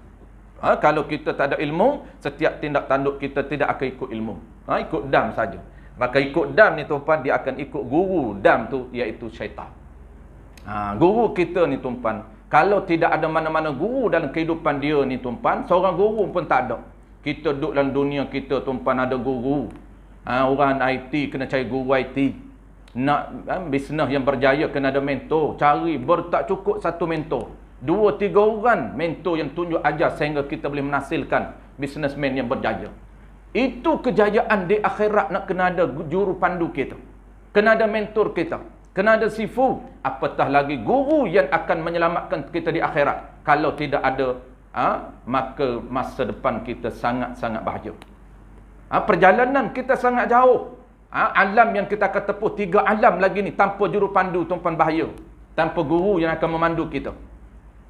Kalau kita tak ada ilmu, setiap tindak tanduk kita tidak akan ikut ilmu. Ikut dam saja. Maka ikut dam ni tuan-tuan, dia akan ikut guru dam tu, iaitu syaitan. Guru kita ni tuan-tuan, kalau tidak ada mana-mana guru dalam kehidupan dia ni tuan-tuan, seorang guru pun tak ada. Kita duduk dalam dunia kita tuan-tuan, ada guru. Orang IT kena cari guru IT. Nak bisnes yang berjaya kena ada mentor. Cari tak cukup satu mentor, 2-3 orang mentor yang tunjuk ajar sehingga kita boleh menghasilkan businessman yang berjaya. Itu kejayaan di akhirat. Nak kena ada juru pandu kita, kena ada mentor kita, kena ada sifu. Apatah lagi guru yang akan menyelamatkan kita di akhirat. Kalau tidak ada, maka masa depan kita sangat-sangat bahaya. Perjalanan kita sangat jauh. Alam yang kita akan tepuh, 3 alam lagi ni, tanpa juru pandu tuan-tuan bahaya. Tanpa guru yang akan memandu kita.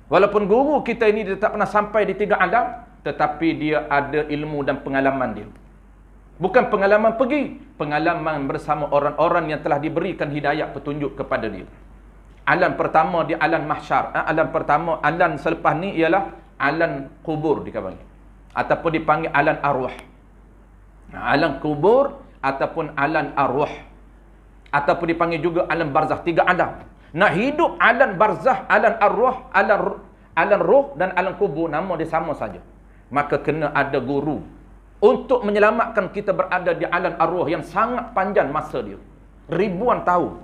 Walaupun guru kita ini dia tak pernah sampai di 3 alam, tetapi dia ada ilmu dan pengalaman dia. Bukan pengalaman pergi, pengalaman bersama orang-orang yang telah diberikan hidayah petunjuk kepada dia. Alam pertama di alam mahsyar. Alam pertama, alam selepas ni ialah alam kubur dipanggil, ataupun dipanggil alam arwah. Alam kubur ataupun alam arwah, ataupun dipanggil juga alam barzah. 3 alam. Nak hidup alam barzah, alam arwah, alam roh dan alam kubur, nama dia sama saja. Maka kena ada guru untuk menyelamatkan kita berada di alam arwah yang sangat panjang masa dia, ribuan tahun.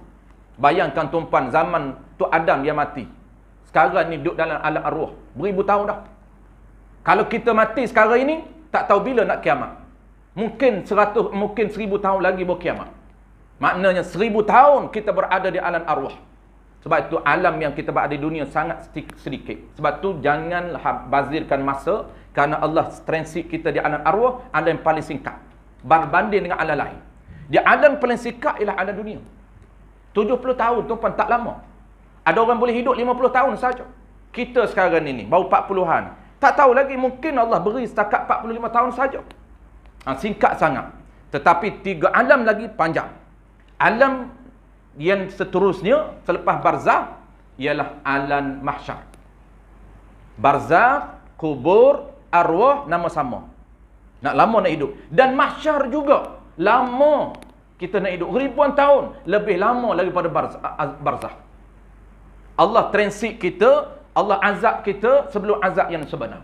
Bayangkan tuan-tuan, zaman tu Adam dia mati, sekarang ni duduk dalam alam arwah beribu tahun dah. Kalau kita mati sekarang ini, tak tahu bila nak kiamat. Mungkin 100, mungkin 1000 tahun lagi baru kiamat. Maknanya 1000 tahun kita berada di alam arwah. Sebab itu alam yang kita berada di dunia sangat sedikit. Sebab itu jangan bazirkan masa, kerana Allah transit kita di alam arwah, alam yang paling singkat berbanding dengan alam lain. Di alam paling singkat ialah alam dunia. 70 tahun tuan-tuan tak lama. Ada orang boleh hidup 50 tahun saja. Kita sekarang ini baru 40-an. Tak tahu lagi, mungkin Allah beri setakat 45 tahun saja. Singkat sangat. Tetapi 3 alam lagi panjang. Alam yang seterusnya selepas barzakh ialah alam mahsyar. Barzakh, kubur, arwah nama sama. Nak lama nak hidup. Dan mahsyar juga lama kita nak hidup. Ribuan tahun lebih lama daripada barzakh. Allah transit kita, Allah azab kita sebelum azab yang sebenar.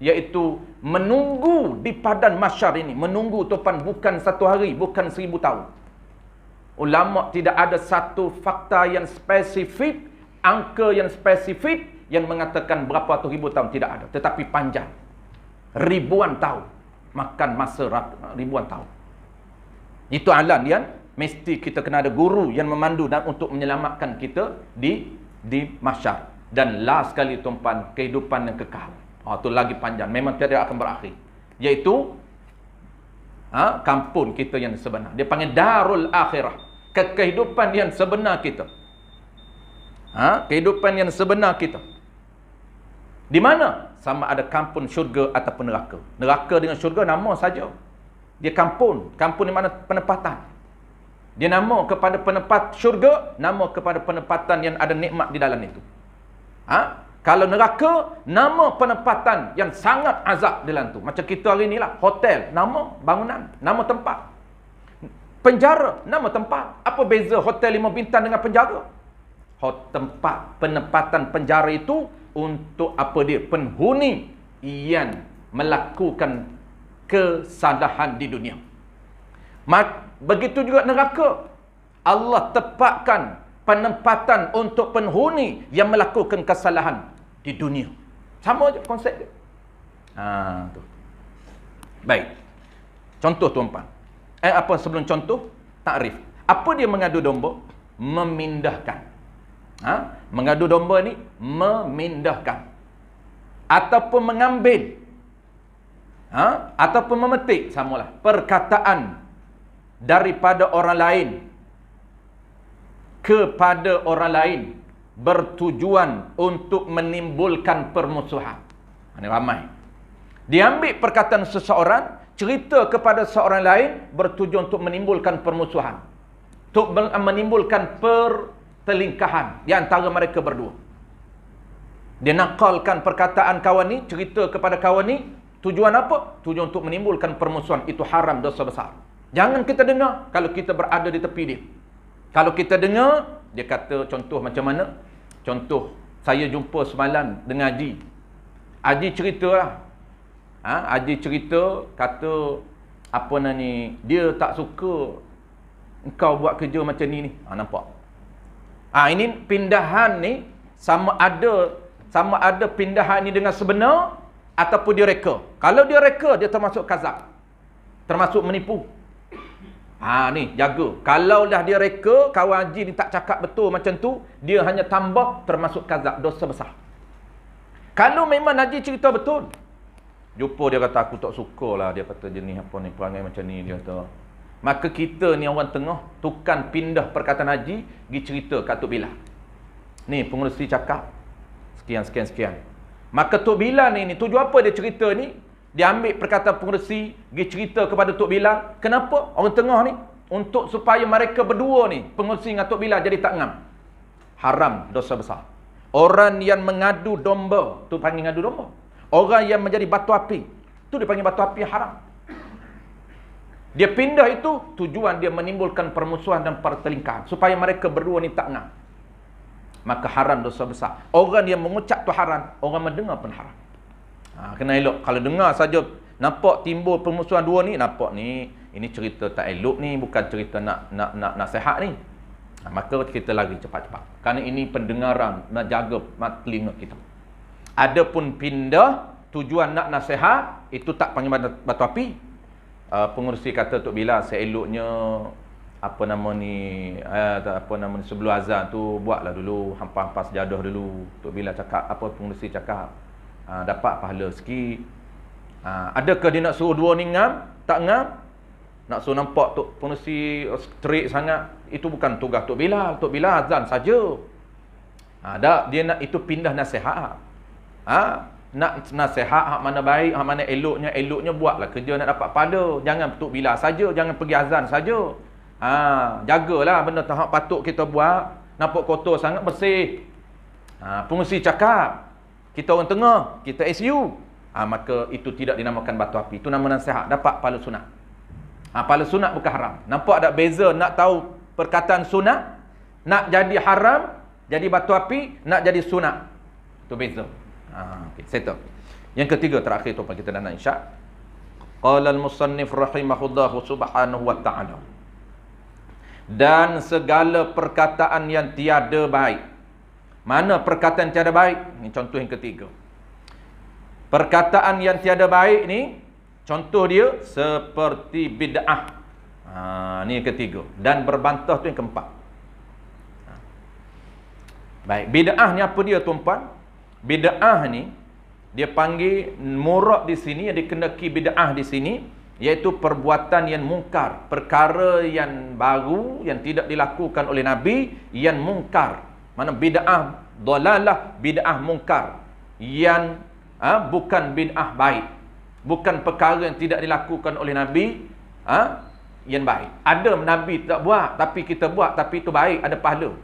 Iaitu menunggu di padan mahsyar ini. Menunggu tuan bukan 1 hari, bukan 1000 tahun. Ulama tidak ada satu fakta yang spesifik, angka yang spesifik yang mengatakan berapa ratus ribu tahun, tidak ada. Tetapi panjang. Ribuan tahun. Makan masa ribuan tahun. Itu alam yang mesti kita kena ada guru yang memandu dan untuk menyelamatkan kita di mahsyar. Dan last sekali tuan-tuan, kehidupan yang kekal. Itu lagi panjang, memang tidak akan berakhir. Iaitu kampung kita yang sebenar. Dia panggil darul akhirah. Kehidupan yang sebenar kita. Kehidupan yang sebenar kita. Di mana? Sama ada kampung syurga ataupun neraka. Neraka dengan syurga nama saja. Dia kampung. Kampung di mana penempatan. Dia nama kepada penempat syurga, nama kepada penempatan yang ada nikmat di dalam itu. Kalau neraka, nama penempatan yang sangat azab di dalam tu. Macam kita hari ni lah, hotel, nama bangunan, nama tempat. Penjara, nama tempat. Apa beza hotel 5 bintang dengan penjara? Tempat penempatan penjara itu untuk apa dia? Penghuni yang melakukan kesalahan di dunia. Begitu juga neraka. Allah tepatkan penempatan untuk penghuni yang melakukan kesalahan di dunia. Sama je konsep dia. Tu. Baik. Contoh tuan-tuan. Apa sebelum contoh? Takrif. Apa dia mengadu domba? Memindahkan. Mengadu domba ni memindahkan. Ataupun mengambil. Ataupun memetik. Samalah. Perkataan daripada orang lain kepada orang lain bertujuan untuk menimbulkan permusuhan. Ini ramai. Diambil perkataan seseorang, cerita kepada seorang lain bertujuan untuk menimbulkan permusuhan. Untuk menimbulkan pertelingkahan di antara mereka berdua. Dia nakalkan perkataan kawan ni, cerita kepada kawan ni, tujuan apa? Tujuan untuk menimbulkan permusuhan. Itu haram, dosa besar. Jangan kita dengar kalau kita berada di tepi dia. Kalau kita dengar, dia kata contoh macam mana? Contoh, saya jumpa semalam dengan Haji. Haji ceritalah. Haji cerita, kata, apa ni, dia tak suka engkau buat kerja macam ni. Nampak? Ini pindahan ni, sama ada pindahan ni dengan sebenar, ataupun dia reka. Kalau dia reka, dia termasuk kazab. Termasuk menipu. Ni jaga. Kalau dah dia reka, kawan Haji ni tak cakap betul macam tu, dia hanya tambah, termasuk kazab, dosa besar. Kalau memang Haji cerita betul, jumpa dia kata aku tak sukalah, dia kata jenis apa ni, perangai macam ni, dia kata. Maka kita ni orang tengah tukang pindah perkataan Haji, pergi cerita kat Tok Bilal. Ni pengerusi cakap sekian. Maka Tok Bilal ni tujuan apa dia cerita ni? Dia ambil perkataan pengerusi, pergi cerita kepada Tok Bilal. Kenapa? Orang tengah ni, untuk supaya mereka berdua ni, pengerusi dengan Tok Bilal jadi tak ngam. Haram, dosa besar. Orang yang mengadu domba, tu panggil ngadu domba. Orang yang menjadi batu api, tu dipanggil batu api, haram. Dia pindah itu, tujuan dia menimbulkan permusuhan dan pertelingkahan, supaya mereka berdua ni tak ngam. Maka haram, dosa besar. Orang yang mengucap tu haram, orang mendengar pun haram. Kena elok. Kalau dengar saja nampak timbul permusuhan dua ni, nampak ni ini cerita tak elok ni, bukan cerita nak nasihat ni. Maka kita lari cepat-cepat. Kerana ini pendengaran, nak jaga telinga kita. Adapun pindah tujuan nak nasihat, itu tak panggil batu api. Pengerusi kata Tok Bilal, seeloknya sebelum azan tu buatlah dulu hampa-hampa sejadah dulu. Tok Bilal cakap, pengerusi cakap, dapat pahala sikit. Adakah dia nak suruh dua ni ngam? Tak ngam? Nak suruh nampak Tok pengerusi strict sangat? Itu bukan tugas Tok Bilal. Tok Bilal azan saja. Dia nak itu pindah nasihat. nak nasihat hak mana baik, hak mana eloknya buatlah kerja nak dapat pahala. Jangan tuk bila saja, jangan pergi azan saja. Jagalah benda tahap patut kita buat. Nampak kotor sangat, bersih. Pengurusi cakap, kita orang tengah, kita SU. Maka itu tidak dinamakan batu api. Itu nama nasihat, dapat pahala sunat. Pahala sunat bukan haram. Nampak tak beza nak tahu perkataan sunat? Nak jadi haram, jadi batu api, nak jadi sunat. Itu beza. Okay, settle. Yang ketiga terakhir tu kita dah nak insya. Qala al-musannif rahimahullahu subhanahu wa ta'ala. Dan segala perkataan yang tiada baik. Mana perkataan tiada baik? Ini contoh yang ketiga. Perkataan yang tiada baik ni, contoh dia seperti bid'ah. Ni yang ketiga. Dan berbantah tu yang keempat. Baik, bid'ah ni apa dia tuan-puan? Bid'ah ni dia panggil murad di sini, yang dikenaki bid'ah di sini, iaitu perbuatan yang mungkar, perkara yang baru yang tidak dilakukan oleh Nabi, yang mungkar. Mana bid'ah dalalah, bid'ah mungkar, yang bukan bid'ah baik, bukan perkara yang tidak dilakukan oleh Nabi, yang baik. Ada Nabi tak buat tapi kita buat, tapi itu baik, ada pahala.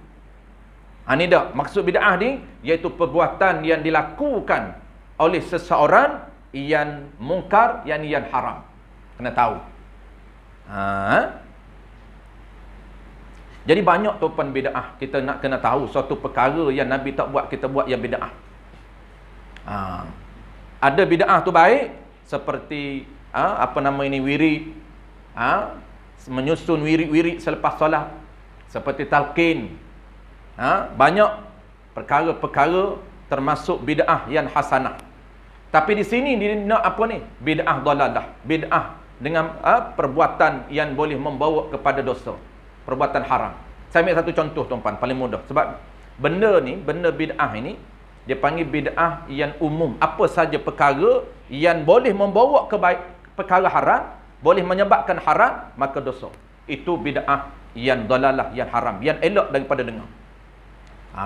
Ini dah maksud bid'ah ni, iaitu perbuatan yang dilakukan oleh seseorang yang mungkar, yang haram. Kena tahu. Jadi banyak tuan bid'ah. Kita nak kena tahu suatu perkara yang Nabi tak buat, kita buat yang bid'ah. Ada bid'ah tu baik, seperti wirid, menyusun wirid selepas solat, seperti talqin. Banyak perkara-perkara termasuk bid'ah yang hasanah. Tapi di sini dia nak apa ni? Bid'ah dalalah. Bid'ah dengan perbuatan yang boleh membawa kepada dosa, perbuatan haram. Saya ambil satu contoh tuan-tuan, paling mudah. Sebab benda bid'ah ini dia panggil bid'ah yang umum. Apa saja perkara yang boleh membawa perkara haram, boleh menyebabkan haram, maka dosa. Itu bid'ah yang dalalah, yang haram, yang elok daripada dengar.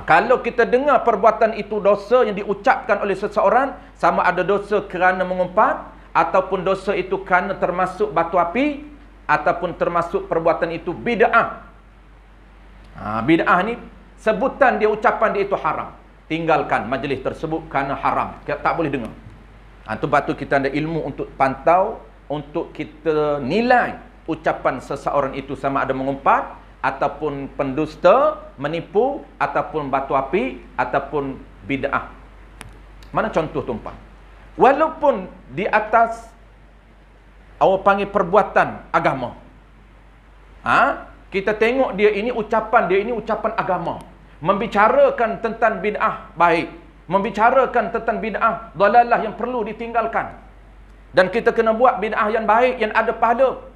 Kalau kita dengar perbuatan itu dosa yang diucapkan oleh seseorang, sama ada dosa kerana mengumpat, ataupun dosa itu kerana termasuk batu api, ataupun termasuk perbuatan itu bid'ah. Bid'ah ni sebutan dia, ucapan dia itu haram. Tinggalkan majlis tersebut kerana haram, kita tak boleh dengar. Itu batu kita ada ilmu untuk pantau, untuk kita nilai ucapan seseorang itu sama ada mengumpat, ataupun pendusta, menipu, ataupun batu api, ataupun bid'ah. Mana contoh tuan-tuan? Walaupun di atas awak panggil perbuatan agama, kita tengok dia ini ucapan agama, membicarakan tentang bid'ah baik, membicarakan tentang bid'ah dalalah yang perlu ditinggalkan, dan kita kena buat bid'ah yang baik, yang ada pahala.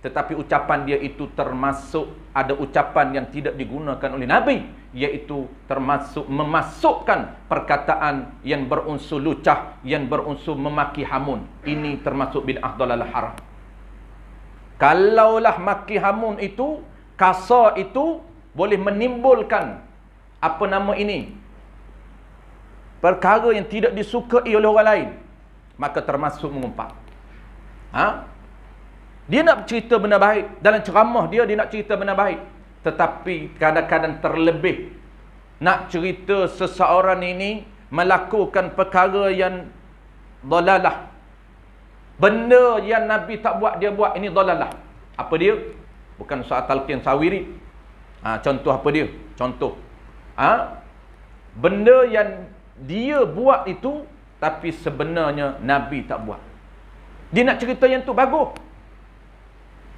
Tetapi ucapan dia itu termasuk ada ucapan yang tidak digunakan oleh Nabi, iaitu termasuk memasukkan perkataan yang berunsur lucah, yang berunsur memaki hamun. Ini termasuk bid'ah dalalah haram. Kalaulah maki hamun itu, kasar itu boleh menimbulkan perkara yang tidak disukai oleh orang lain, maka termasuk mengumpat. Dia nak cerita benda baik, dalam ceramah dia nak cerita benda baik, tetapi kadang-kadang terlebih nak cerita seseorang ini melakukan perkara yang dalalah, benda yang Nabi tak buat dia buat, ini dalalah. Apa dia? Bukan soal talqin sawiri. Contoh apa dia? Contoh benda yang dia buat itu, tapi sebenarnya Nabi tak buat. Dia nak cerita yang tu bagus,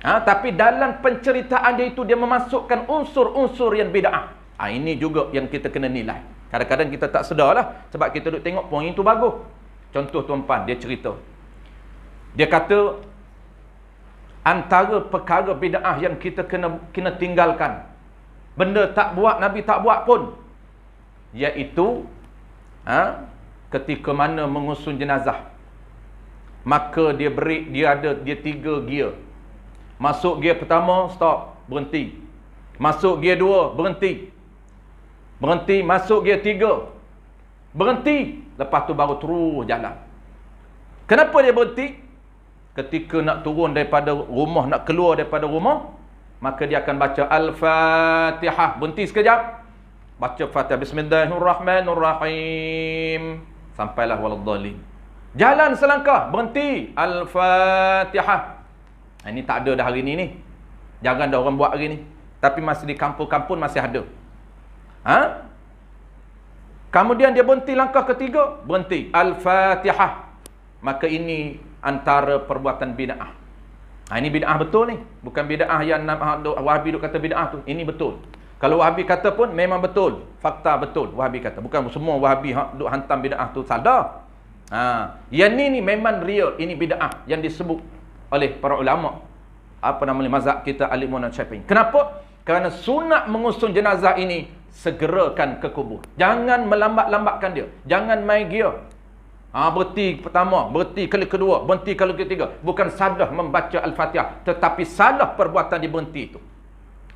tapi dalam penceritaan dia itu dia memasukkan unsur-unsur yang bid'ah. Ini juga yang kita kena nilai. Kadang-kadang kita tak sedarlah, sebab kita duduk tengok poin itu bagus. Contoh tuan-puan, dia cerita, dia kata antara perkara bid'ah yang kita kena tinggalkan, benda tak buat, Nabi tak buat pun, iaitu ketika mana mengusun jenazah, maka dia ada 3 gear. Masuk gear pertama, stop, berhenti. Masuk gear 2, berhenti. Masuk gear 3, berhenti. Lepas tu baru terus jalan. Kenapa dia berhenti? Ketika nak turun daripada rumah, nak keluar daripada rumah, maka dia akan baca Al-Fatihah. Berhenti sekejap, baca Fatihah, Bismillahirrahmanirrahim, sampailah waladdallin. Jalan selangkah, berhenti, Al-Fatihah. Ini tak ada dah hari ni. Jangan dah orang buat hari ni. Tapi masih di kampung-kampung masih ada. Kemudian dia berhenti langkah ketiga, berhenti, Al-Fatihah. Maka ini antara perbuatan bid'ah. Ini bid'ah betul ni. Bukan bid'ah yang Wahabi duk kata bid'ah tu. Ini betul. Kalau Wahabi kata pun memang betul. Fakta betul Wahabi kata. Bukan semua Wahabi duk hantam bid'ah tu salah. Yang ni memang real. Ini bid'ah yang disebut oleh para ulama. Apa namanya, mazhab kita Al-Imam Syafi'i. Kenapa? Kerana sunat mengusung jenazah ini segerakan ke kubur. Jangan melambat-lambatkan dia. Jangan main gear. Berhenti pertama, berhenti kali kedua, berhenti kali ketiga. Bukan salah membaca Al-Fatihah, tetapi salah perbuatan di berhenti itu.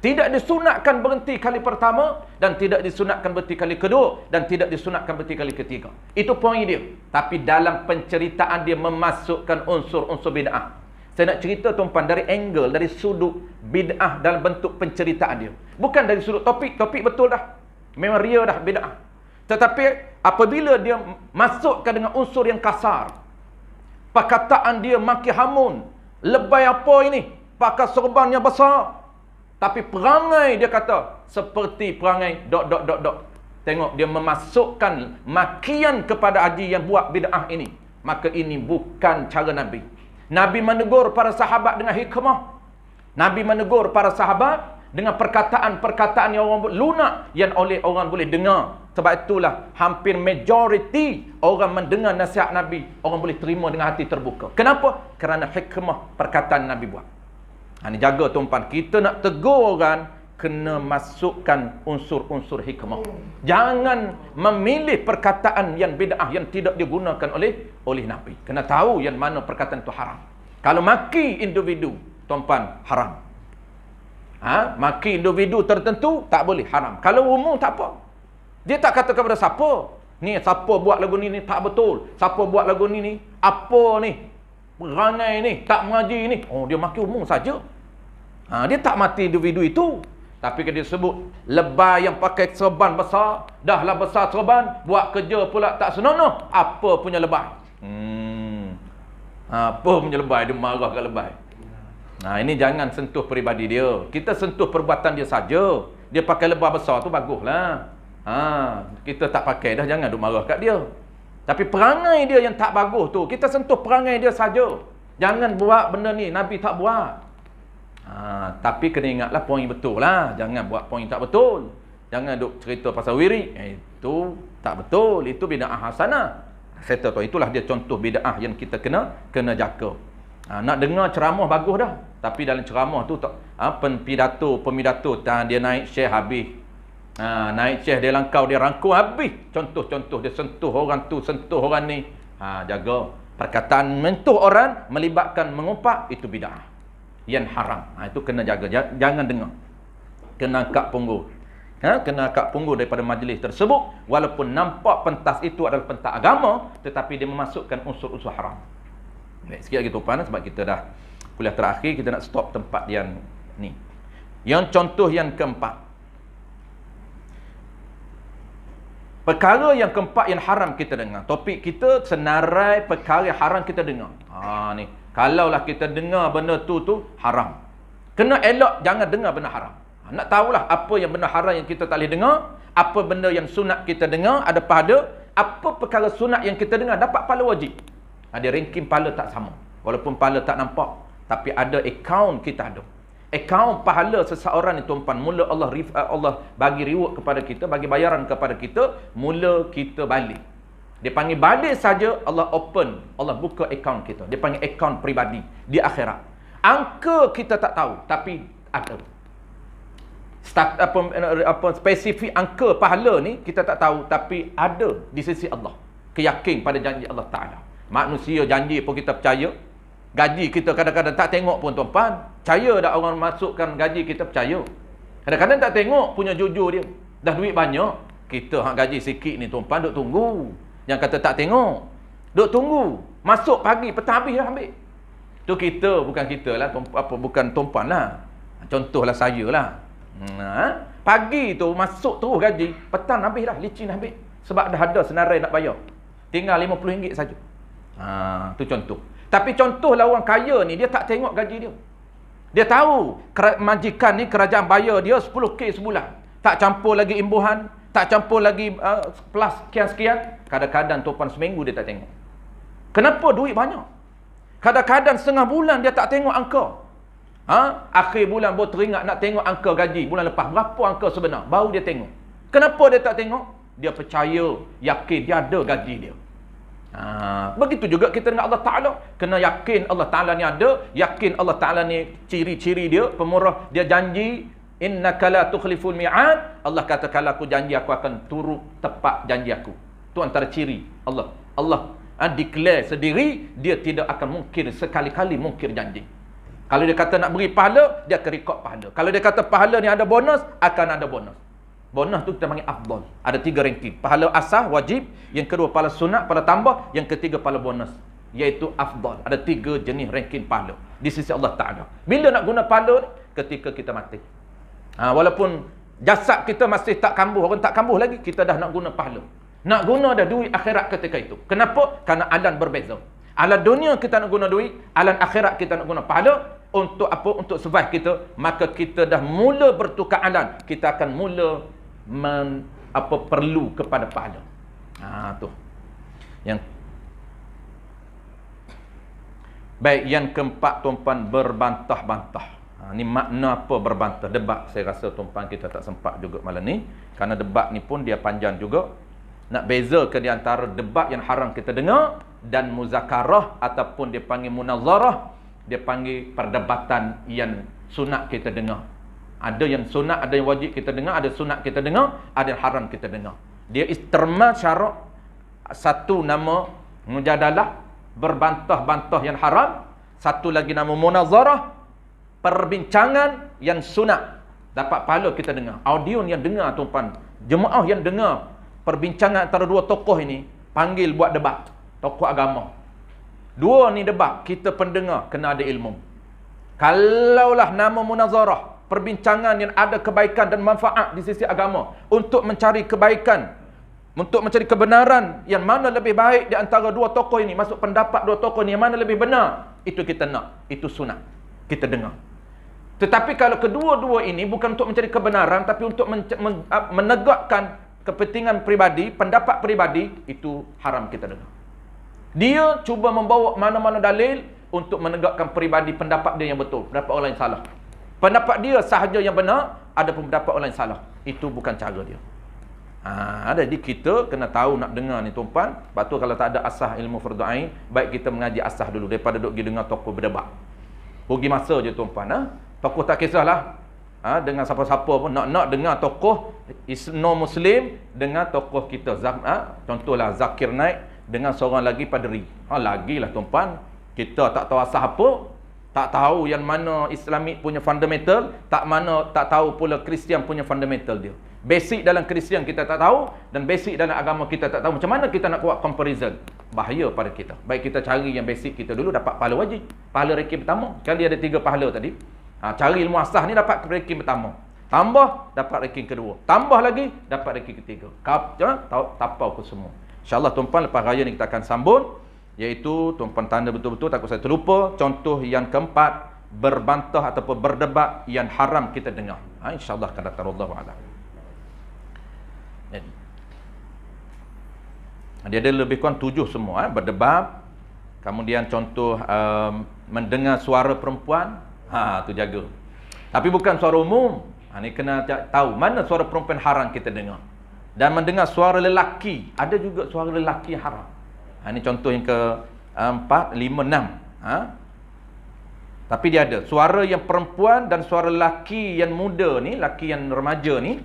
Tidak disunatkan berhenti kali pertama, dan tidak disunatkan berhenti kali kedua, dan tidak disunatkan berhenti kali ketiga. Itu poin dia. Tapi dalam penceritaan dia memasukkan unsur-unsur bid'ah. Saya nak cerita tuan-tuan dari angle, dari sudut bid'ah dalam bentuk penceritaan dia. Bukan dari sudut topik. Topik betul dah. Memang real dah bid'ah. Tetapi apabila dia masukkan dengan unsur yang kasar, perkataan dia maki hamun, lebay apa ini, pakai serban yang besar, tapi perangai dia kata seperti perangai ... Tengok, dia memasukkan makian kepada haji yang buat bid'ah ini. Maka ini bukan cara Nabi. Nabi menegur para sahabat dengan hikmah. Nabi menegur para sahabat dengan perkataan-perkataan yang orang lunak, yang oleh orang boleh dengar. Sebab itulah hampir majoriti orang mendengar nasihat Nabi, orang boleh terima dengan hati terbuka. Kenapa? Kerana hikmah perkataan Nabi buat. Ini jaga tuan-tuan, kita nak tegur orang, kena masukkan unsur-unsur hikmah. Jangan memilih perkataan yang bid'ah yang tidak digunakan oleh Nabi. Kena tahu yang mana perkataan itu haram. Kalau maki individu, tuan-tuan, haram. Maki individu tertentu tak boleh, haram. Kalau umum tak apa. Dia tak kata kepada siapa, ni siapa buat lagu ni tak betul, siapa buat lagu ni apa ni, perangai ni, tak mengaji ni. Dia maki umum saja. Dia tak mati individu itu. Tapi dia sebut lebay yang pakai serban besar, dahlah besar serban, buat kerja pula tak senonoh. Apa punya lebay? Apa punya lebay? Dia marah kat lebay. Ini jangan sentuh peribadi dia. Kita sentuh perbuatan dia saja. Dia pakai lebay besar tu baguslah. Kita tak pakai dah, jangan duk marah kat dia. Tapi perangai dia yang tak bagus tu, kita sentuh perangai dia saja. Jangan buat benda ni, Nabi tak buat. Tapi kena ingatlah poin betul lah. Jangan buat poin tak betul. Jangan duk cerita pasal wirid. Itu tak betul. Itu bid'ah hasanah. Saya tahu itulah dia contoh bid'ah yang kita kena jaga. Nak dengar ceramah bagus dah. Tapi dalam ceramah tu pemidato dia naik share habis. Naik share dia langkau, dia rangkul habis. Contoh-contoh dia sentuh orang tu, sentuh orang ni. Jaga perkataan mentuh orang melibatkan mengumpat, itu bid'ah yang haram. Itu kena jaga, jangan dengar. Kena angkat punggung. Kena angkat punggung daripada majlis tersebut, walaupun nampak pentas itu adalah pentas agama, tetapi dia memasukkan unsur-unsur haram. Baik, sikit lagi tuan, sebab kita dah kuliah terakhir, kita nak stop tempat yang ni. Yang contoh yang keempat, perkara yang keempat yang haram kita dengar. Topik kita senarai perkara yang haram kita dengar. Ni, kalaulah kita dengar benda tu haram, kena elok, jangan dengar benda haram. Nak tahulah apa yang benda haram yang kita tak boleh dengar, apa benda yang sunat kita dengar ada pahala, apa perkara sunat yang kita dengar dapat pahala wajib. Ada ranking pahala tak sama. Walaupun pahala tak nampak, tapi ada akaun kita ada. Akaun pahala seseorang ni tuan-tuan, mula Allah bagi reward kepada kita, bagi bayaran kepada kita, mula kita balik. Dia panggil balik saja, Allah open, Allah buka akaun kita. Dia panggil akaun peribadi di akhirat. Angka kita tak tahu, tapi ada. Spesifik angka pahala ni kita tak tahu, tapi ada di sisi Allah. Keyakin pada janji Allah Ta'ala. Manusia janji pun kita percaya. Gaji kita kadang-kadang tak tengok pun tuan-tuan. Percaya dah orang masukkan gaji kita percaya. Kadang-kadang tak tengok punya jujur dia. Dah duit banyak, kita hak gaji sikit ni tuan-tuan duk tunggu. Yang kata tak tengok. Duk tunggu. Masuk pagi, petang habis dah ambil. Tu kita, bukan kita lah, bukan tumpuan lah. Contohlah saya lah. Pagi tu masuk terus gaji, petang habis dah, licin habis. Sebab dah ada senarai nak bayar. Tinggal RM50 saja. Tu contoh. Tapi contohlah orang kaya ni, dia tak tengok gaji dia. Dia tahu majikan ni kerajaan bayar dia 10K sebulan. Tak campur lagi imbuhan, tak campur lagi plus sekian-sekian. Kadang-kadang tuan seminggu dia tak tengok. Kenapa duit banyak? Kadang-kadang setengah bulan dia tak tengok angka. Akhir bulan baru teringat nak tengok angka gaji bulan lepas. Berapa angka sebenar? Baru dia tengok. Kenapa dia tak tengok? Dia percaya, yakin dia ada gaji dia. Begitu juga kita dengan Allah Ta'ala. Kena yakin Allah Ta'ala ni ada. Yakin Allah Ta'ala ni ciri-ciri dia, pemurah. Dia janji, innaka la tukhliful mi'ad. Allah kata, kalau aku janji, aku akan turut tepat janji aku. Itu antara ciri Allah. Allah declare sendiri, dia tidak akan mungkir sekali-kali mungkir janji. Kalau dia kata nak beri pahala, dia akan rekod pahala. Kalau dia kata pahala ni ada bonus, akan ada bonus. Bonus tu kita panggil afdal. Ada 3 ranking. Pahala asah, wajib. Yang kedua, pahala sunat, pahala tambah. Yang ketiga, pahala bonus. Iaitu afdal. Ada 3 jenis ranking pahala di sisi Allah Ta'ala. Bila nak guna pahala ni? Ketika kita mati. Walaupun jasad kita masih tak kambuh, orang tak kambuh lagi, kita dah nak guna pahala. Nak guna dah duit akhirat ketika itu. Kenapa? Kerana alam berbeza. Alam dunia kita nak guna duit, alam akhirat kita nak guna pahala. Untuk apa? Untuk survive kita. Maka kita dah mula bertukar alam. Kita akan mula perlu kepada pahala. Tu. Yang baik, yang keempat tuan-puan, berbantah-bantah. Ni makna apa berbantah? Debat. Saya rasa tuan-puan kita tak sempat juga malam ni. Kerana debat ni pun dia panjang juga. Nak bezakan di antara debat yang haram kita dengar dan muzakarah ataupun dia panggil munazarah, dia panggil perdebatan yang sunat kita dengar. Ada yang sunat, ada yang wajib kita dengar, ada sunat kita dengar, ada yang haram kita dengar. Dia terma syarak satu nama mujadalah, berbantah-bantah yang haram, satu lagi nama munazarah, perbincangan yang sunat. Dapat pahala kita dengar. Audio yang dengar tuan-puan, jemaah yang dengar perbincangan antara dua tokoh ini, panggil buat debat. Tokoh agama. Dua ni debat, kita pendengar kena ada ilmu. Kalaulah nama munazarah, perbincangan yang ada kebaikan dan manfaat di sisi agama, untuk mencari kebaikan, untuk mencari kebenaran, yang mana lebih baik di antara dua tokoh ini, masuk pendapat dua tokoh ini, yang mana lebih benar, itu kita nak, itu sunat, kita dengar. Tetapi kalau kedua-dua ini bukan untuk mencari kebenaran, tapi untuk menegakkan kepentingan peribadi, pendapat peribadi, itu haram kita dengar. Dia cuba membawa mana-mana dalil untuk menegakkan peribadi pendapat dia yang betul, pendapat orang lain salah. Pendapat dia sahaja yang benar, ada pun pendapat orang lain salah. Itu bukan cara dia. Jadi kita kena tahu nak dengar ni tuan-puan. Sebab tu kalau tak ada asah ilmu fardu ain, baik kita mengaji asah dulu daripada duk pergi dengar tokoh berdebat. Rugi masa je tuan-puan. Tokoh tak kisahlah. Dengan siapa-siapa pun nak dengar tokoh non-Muslim dengan tokoh kita. Contohlah Zakir Naik dengan seorang lagi paderi. Lagilah tuan-puan, kita tak tahu asas apa, tak tahu yang mana Islamik punya fundamental, tak tahu pula Kristian punya fundamental dia. Basic dalam Kristian kita tak tahu, dan basic dalam agama kita tak tahu. Macam mana kita nak buat comparison? Bahaya pada kita. Baik kita cari yang basic kita dulu, dapat pahala wajib. Pahala ranking pertama. Kan dia ada 3 pahala tadi. Cari ilmu asas ni dapat ranking pertama. Tambah, dapat ranking kedua. Tambah lagi, dapat ranking ketiga. Tapau ke semua. InsyaAllah tuan-puan, lepas raya ni kita akan sambung, iaitu tuan-puan tanda betul-betul, takut saya terlupa. Contoh yang keempat, berbantah ataupun berdebat yang haram kita dengar. InsyaAllah akan datang. Wallahu a'lam. Dia ada lebih kurang 7 semua. Berdebat. Kemudian contoh mendengar suara perempuan. Tu jaga. Tapi bukan suara umum. Ni kena tahu mana suara perempuan haram kita dengar. Dan mendengar suara lelaki, ada juga suara lelaki haram. Ini contoh yang ke-4, 5, 6. Tapi dia ada suara yang perempuan dan suara lelaki yang muda ni, lelaki yang remaja ni,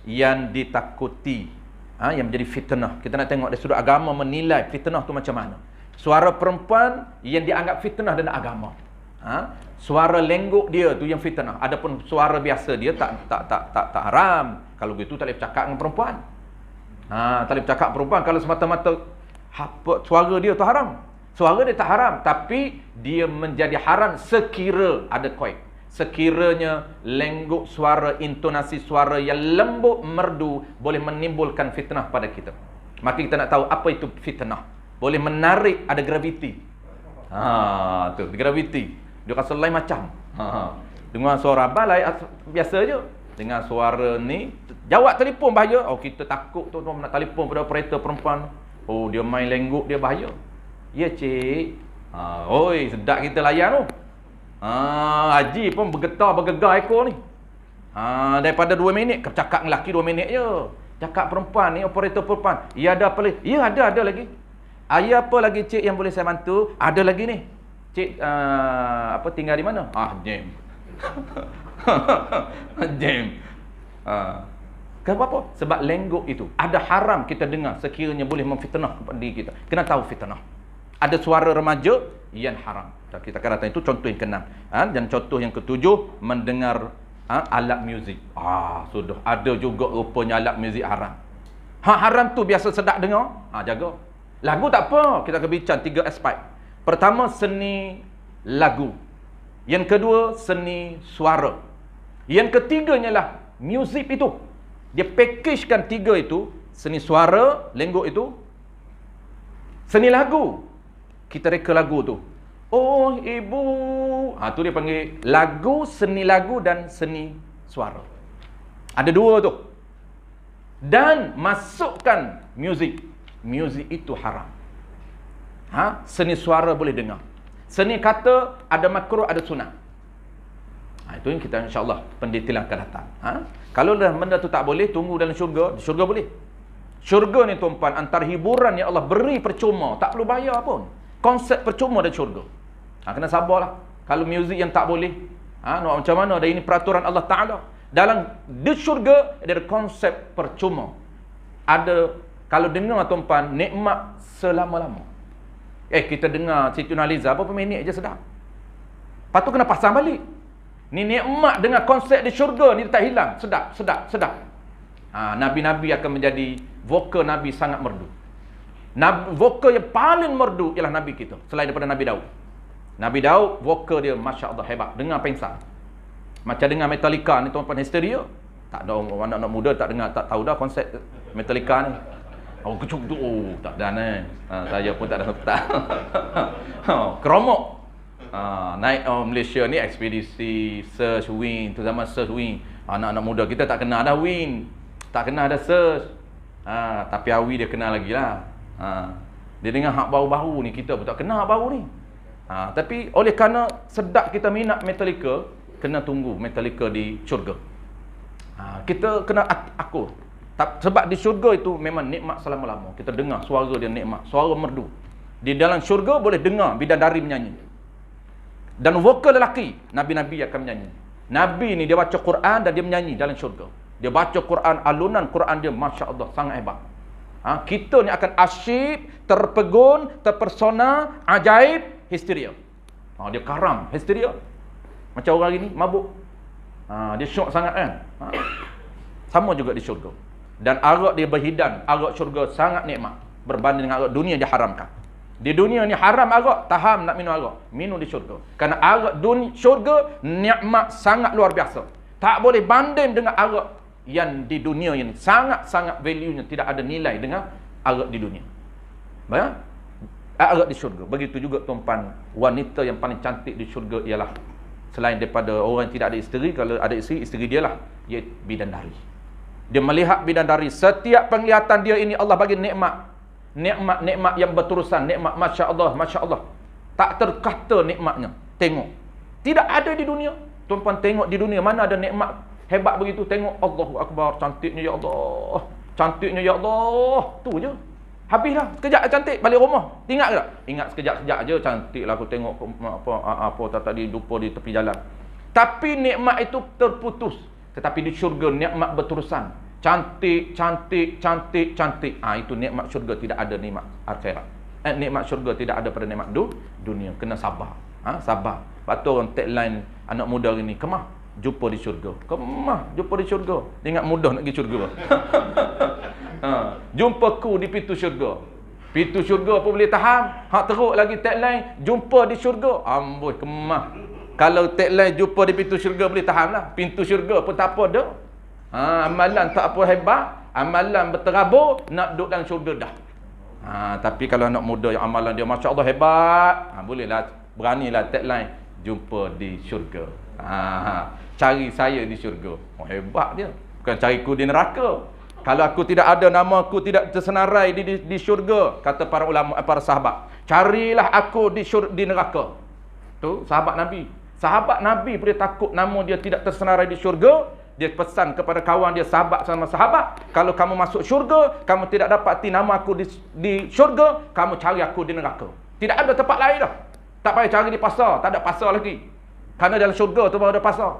yang ditakuti, yang menjadi fitnah. Kita nak tengok dari sudut agama menilai fitnah tu macam mana. Suara perempuan yang dianggap fitnah dalam agama. Suara lengguk dia tu yang fitnah. Adapun suara biasa dia tak haram. Kalau begitu tak boleh bercakap dengan perempuan. Tak boleh bercakap perempuan. Kalau semata-mata Suara dia tu haram. Suara dia tak haram, tapi dia menjadi haram sekira ada koi. Sekiranya lengguk suara, intonasi suara yang lembut, merdu boleh menimbulkan fitnah pada kita. Maka kita nak tahu apa itu fitnah. Boleh menarik, ada graviti. Tu graviti. Dia rasa lain macam. Dengar suara balai biasa je. Dengar suara ni, jawab telefon bahaya. Oh, kita takut tu nak telefon pada operator perempuan. Oh, dia main lengguk, dia bahaya. Ya, cik. Oi, sedap kita layan tu. Haji pun bergegar ekor ni. Daripada 2 minit, cakap lelaki 2 minit je. Cakap perempuan ni, operator perempuan. Ya, ada apa lagi? Ya, ada lagi. Ya, apa lagi cik yang boleh saya bantu? Ada lagi ni. Cik, tinggal di mana? Jam. Jam. Kenapa apa? Sebab lengguk itu ada haram kita dengar sekiranya boleh memfitnah kepada diri kita. Kena tahu fitnah. Ada suara remaja yang haram. Kita akan datang itu contoh yang ke-6. Dan contoh yang ke-7, mendengar alat muzik. Sudah ada juga rupanya alat muzik haram. Haram tu biasa sedap dengar. Jaga. Lagu tak apa. Kita akan bincang 3 aspek. Pertama, seni lagu. Yang kedua, seni suara. Yang ketiganya lah muzik itu. Dia packagekan 3 itu. Seni suara, lengguk itu. Seni lagu. Kita reka lagu tu. Oh ibu. Tu dia panggil lagu, seni lagu dan seni suara. Ada 2 tu. Dan masukkan muzik. Muzik itu haram. Seni suara boleh dengar. Seni kata ada makruh, ada sunat. Itu yang kita insya-Allah pendetailan akan datang. Kalau dah benda tu tak boleh, tunggu dalam syurga. Di syurga boleh. Syurga ni tuan-puan, antara hiburan yang Allah beri percuma, tak perlu bayar pun. Konsep percuma dari syurga. Kena sabarlah. Kalau muzik yang tak boleh, nak macam mana? Ini peraturan Allah Ta'ala. Dalam di syurga ada konsep percuma. Ada, kalau dengar tuan-puan, nikmat selama-lama. Kita dengar Siti Nurhaliza berapa minit je sedap. Lepas tu kena pasang balik. Ni nikmat dengan konsep di syurga ni tak hilang. Sedap. Nabi-nabi akan menjadi vokal Nabi sangat merdu. Vokal yang paling merdu ialah Nabi kita, selain daripada Nabi Daud. Nabi Daud, vokal dia Masya Allah hebat. Dengar pensar. Macam dengar Metallica ni tuan-tuan, histeria. Tak ada anak-anak muda tak dengar, tak tahu dah konsep Metallica ni. Kecuk tu, tak ada ni. Saya pun tak ada tak. Keromok. Naik Malaysia ni ekspedisi search win, tu zaman search win. Anak-anak muda kita tak kenal dah win. Tak kenal dah search. Tapi Awi dia kenal lagi lah. Dia dengar hak baru-baru ni, kita pun tak kenal hak baru ni. Tapi oleh kerana sedap kita minat Metallica, kena tunggu Metallica di syurga. Kita kena akur. Sebab di syurga itu memang nikmat selama-lama. Kita dengar suara dia nikmat, suara merdu. Di dalam syurga boleh dengar bidadari menyanyi. Dan vokal lelaki, nabi-nabi akan menyanyi. Nabi ni dia baca Quran dan dia menyanyi dalam syurga. Dia baca Quran, alunan Quran dia Masya Allah sangat hebat. Kita ni akan asyik, terpegun, terpersona, ajaib, histeria. Dia karam, histeria. Macam orang ini mabuk. Dia syok sangat kan. Sama juga di syurga. Dan arak dia berhidan, arak syurga sangat nikmat. Berbanding dengan arak dunia dia haramkan. Di dunia ni haram arak, taham nak minum arak. Minum di syurga. Kerana arak syurga nikmat sangat luar biasa. Tak boleh banding dengan arak yang di dunia ini. Sangat-sangat value-nya tidak ada nilai dengan arak di dunia. Baik? Arak di syurga. Begitu juga tuan-puan, wanita yang paling cantik di syurga ialah selain daripada orang yang tidak ada isteri, kalau ada isteri dia lah, iaitu bidadari. Dia melihat bidadari, setiap penglihatan dia ini Allah bagi nikmat. Nikmat yang berterusan, nikmat Masya Allah. Tak terkata nikmatnya. Tengok. Tidak ada di dunia. Tuan-puan tengok di dunia mana ada nikmat hebat begitu. Tengok Allahu Akbar, cantiknya ya Allah. Cantiknya ya Allah. Tu je. Habislah. Sekejap cantik, balik rumah. Ingat ke tak? Ingat sekejap-sekejap je, cantiklah aku tengok apa tadi lupa di tepi jalan. Tapi nikmat itu terputus. Tetapi di syurga nikmat berterusan. Cantik. Itu nikmat syurga, tidak ada nikmat akhirat. Nikmat syurga tidak ada pada nikmat dunia. Kena sabar. Sabar. Lepas tu orang tagline anak muda hari ni, kemah jumpa di syurga. Kemah jumpa di syurga. Dia ingat mudah nak pergi syurga. Jumpaku di pintu syurga. Pintu syurga pun boleh tahan. Hak teruk lagi tagline, jumpa di syurga. Amboi kemah. Kalau tagline jumpa di pintu syurga boleh tahan lah. Pintu syurga pun tak apa dah. Amalan tak apa hebat. Amalan berterabur, nak duduk dalam syurga dah. Tapi kalau anak muda yang amalan dia Masya Allah hebat, bolehlah, beranilah tagline, jumpa di syurga. Cari saya di syurga. Hebat dia. Bukan cariku di neraka. Kalau aku tidak ada, nama aku tidak tersenarai di syurga, kata para ulama, para sahabat, carilah aku di neraka. Tu sahabat Nabi. Sahabat Nabi boleh takut nama dia tidak tersenarai di syurga. Dia pesan kepada kawan dia, sahabat sama sahabat, kalau kamu masuk syurga, kamu tidak dapati nama aku di syurga, kamu cari aku di neraka. Tidak ada tempat lain dah. Tak payah cari di pasar, tak ada pasar lagi. Kerana dalam syurga tu baru ada pasar.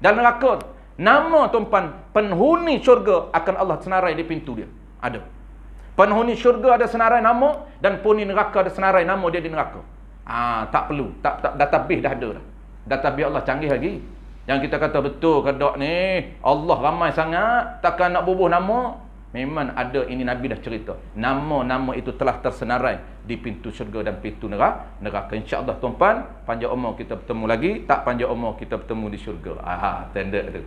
Dalam neraka, nama tuan-puan, penghuni syurga akan Allah senarai di pintu dia. Ada. Penghuni syurga ada senarai nama, dan penghuni neraka ada senarai nama dia di neraka. Tak perlu. Database dah ada dah. Database Allah canggih lagi. Yang kita kata betul ke tak ni, Allah ramai sangat, takkan nak bubuh nama. Memang ada, ini Nabi dah cerita. Nama-nama itu telah tersenarai di pintu syurga dan pintu neraka. InsyaAllah tuan-puan, panjang umur kita bertemu lagi. Tak panjang umur kita bertemu di syurga. Tanda tu.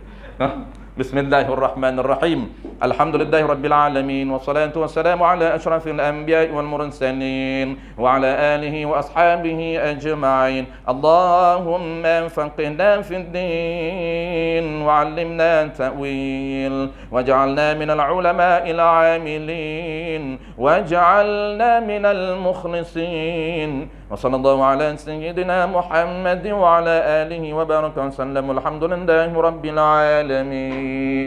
Bismillahirrahmanirrahim. Alhamdulillahirrabbilalamin. Wassalatu wassalamu ala ashrafil anbiya wal mursalin. Wa ala alihi wa ashabihi ajma'in. Allahumma faqihna fid din. Wa allimna ta'wil. Waj'alna minal ulama العاملين واجعلنا من المخلصين وصلى الله على سيدنا محمد وعلى آله وبارك وسلم. الحمد لله رب العالمين.